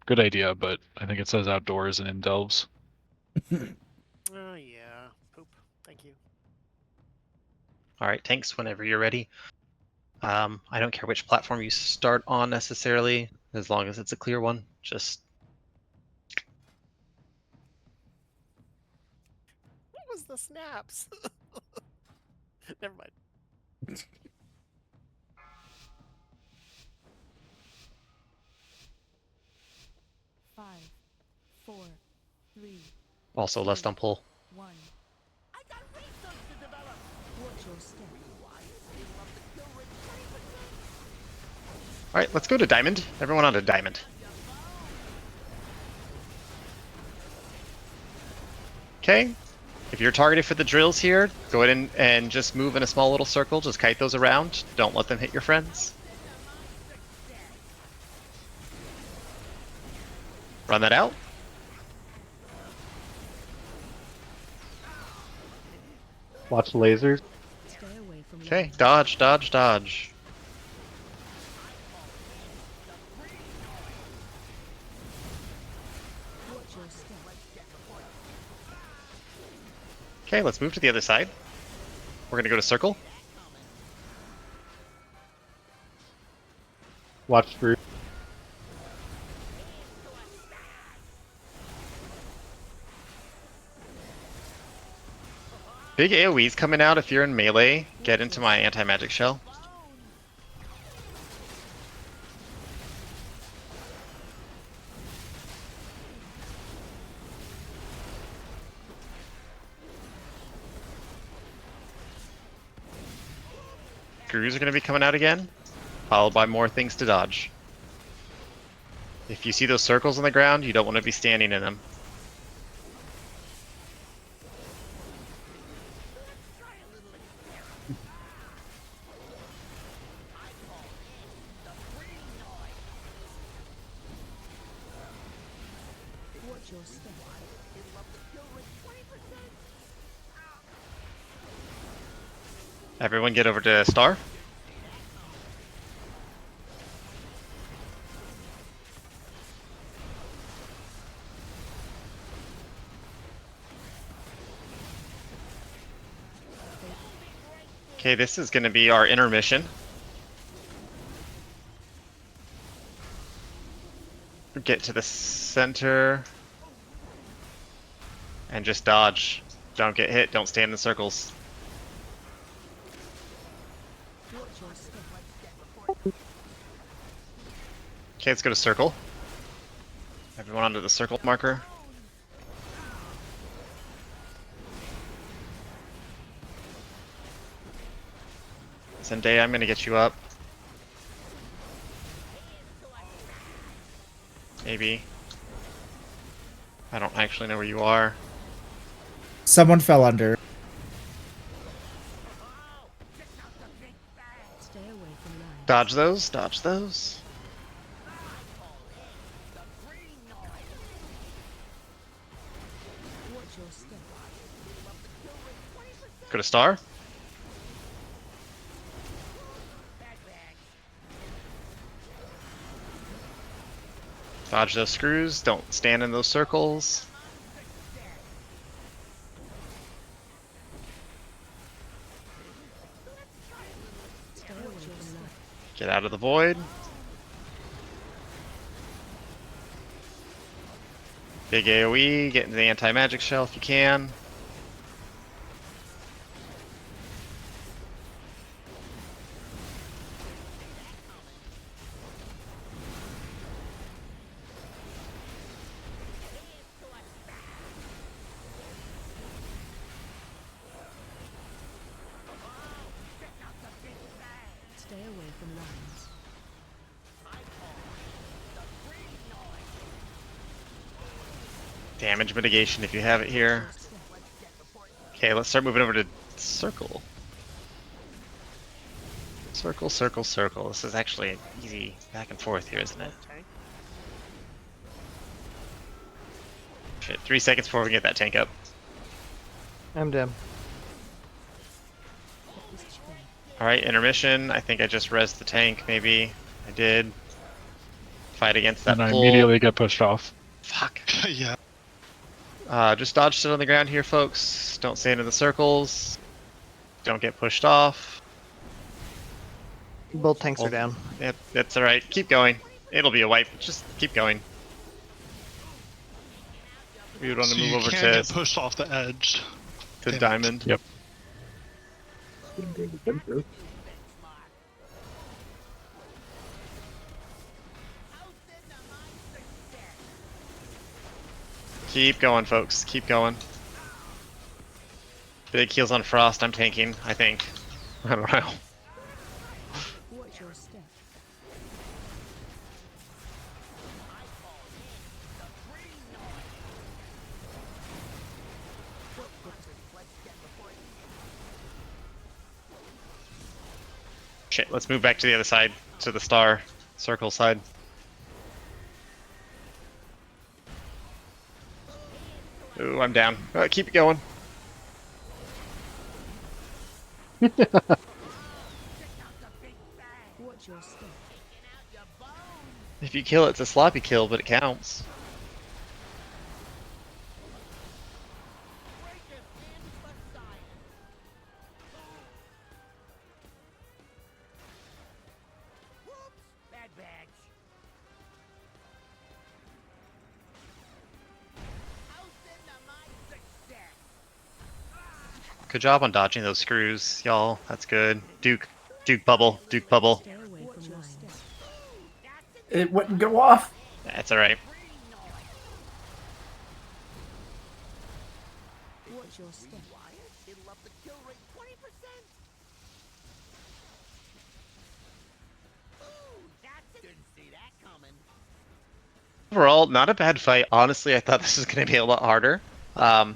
Good idea, but I think it says outdoors and in delves. Oh yeah, poop. Thank you. All right, tanks, whenever you're ready. I don't care which platform you start on necessarily, as long as it's a clear one. Just What was the snaps? Never mind. Five, four, three, also less on pull. one. Watch your step. All right, let's go to diamond. Everyone on to diamond. Okay. If you're targeted for the drills here, go ahead and just move in a small little circle. Just kite those around. Don't let them hit your friends. Run that out. Watch lasers. Stay away from Okay, lines. dodge, dodge, dodge. Watch your step. Okay, let's move to the other side. We're gonna go to circle. Watch through. Big AoE's coming out if you're in melee. Get into my anti-magic shell. Screws are going to be coming out again, followed by more things to dodge. If you see those circles on the ground, you don't want to be standing in them. Watch your step. Everyone get over to star. Okay, this is going to be our intermission. Get to the center and just dodge. Don't get hit, don't stand in circles. Watch your step. Okay, let's go to circle. Everyone onto the circle marker. Zendaya, I'm gonna get you up. Maybe. I don't actually know where you are. Someone fell under. Stay away from lines. Dodge those, dodge those. Watch your step. Go to star. Dodge those screws, don't stand in those circles. Stay away from lines. Get out of the void. Big AoE, get into the anti-magic shell if you can. Stay away from lines. Damage mitigation if you have it here. Okay, let's start moving over to circle. Circle, circle, circle. This is actually easy back and forth here, isn't it? Tank. Shit, 3 seconds before we get that tank up. I'm dead. Alright, intermission. I think I just rezzed the tank, maybe. I did. Fight against that And I pull. immediately get pushed off. Fuck. Yeah. Just dodge sit on the ground here, folks. Don't stand in the circles. Don't get pushed off. Both tanks are down. Yep, that's alright. Keep going. It'll be a wipe. Just keep going. We would want So to move you over can't to get pushed off the edge. diamond. Yep. Keep going, folks. Keep going. Big heals on frost. I'm tanking, I think. I don't know. Watch your step. Shit, let's move back to the other side, to the star circle side. Ooh, I'm down. Keep going. Watch your step. If you kill it, it's a sloppy kill, but it counts. Good job on dodging those screws, y'all. That's good. Duke bubble, Duke bubble. Stay away from lines. It wouldn't go off. That's alright. Watch your step. Overall, not a bad fight. Honestly, I thought this was going to be a lot harder. But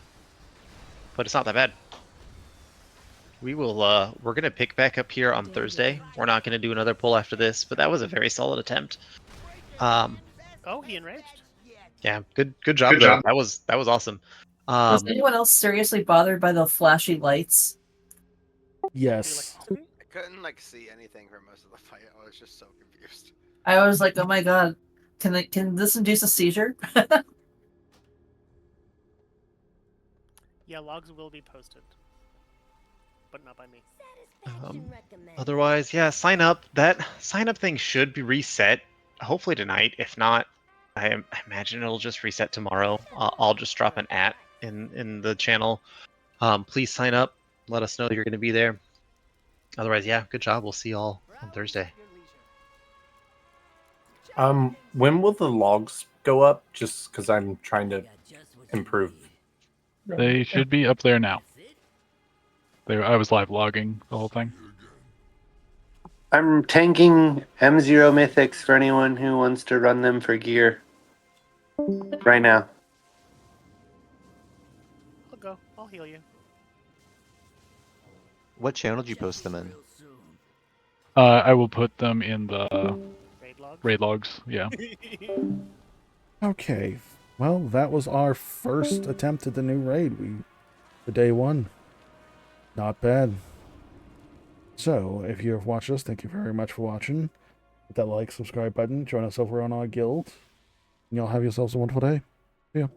it's not that bad. We will, we're going to pick back up here on Thursday. We're not going to do another pull after this, but that was a very solid attempt. Oh, he enraged. Yeah, good job. Good job. That was awesome. Was anyone else seriously bothered by the flashy lights? Yes. I couldn't like see anything for most of the fight. I was just so confused. I was like, oh my god, can this induce a seizure? Yeah, logs will be posted, but not by me. Otherwise, yeah, sign up. That sign up thing should be reset. Hopefully tonight. If not, I imagine it'll just reset tomorrow. I'll just drop an @ in the channel. Please sign up. Let us know you're going to be there. Otherwise, yeah, good job. We'll see y'all on Thursday. When will the logs go up? Just because I'm trying to improve. They should be up there now. I was live logging the whole thing. I'm tanking M0 mythics for anyone who wants to run them for gear right now. I'll go. I'll heal you. What channel did you post them in? I will put them in the Raid logs. raid logs. Yeah. Okay. Well, that was our first attempt at the new raid. For day one. Not bad. So, if you have watched us, thank you very much for watching. Hit that like, subscribe button. Join us over on our guild. And y'all have yourselves a wonderful day. See ya.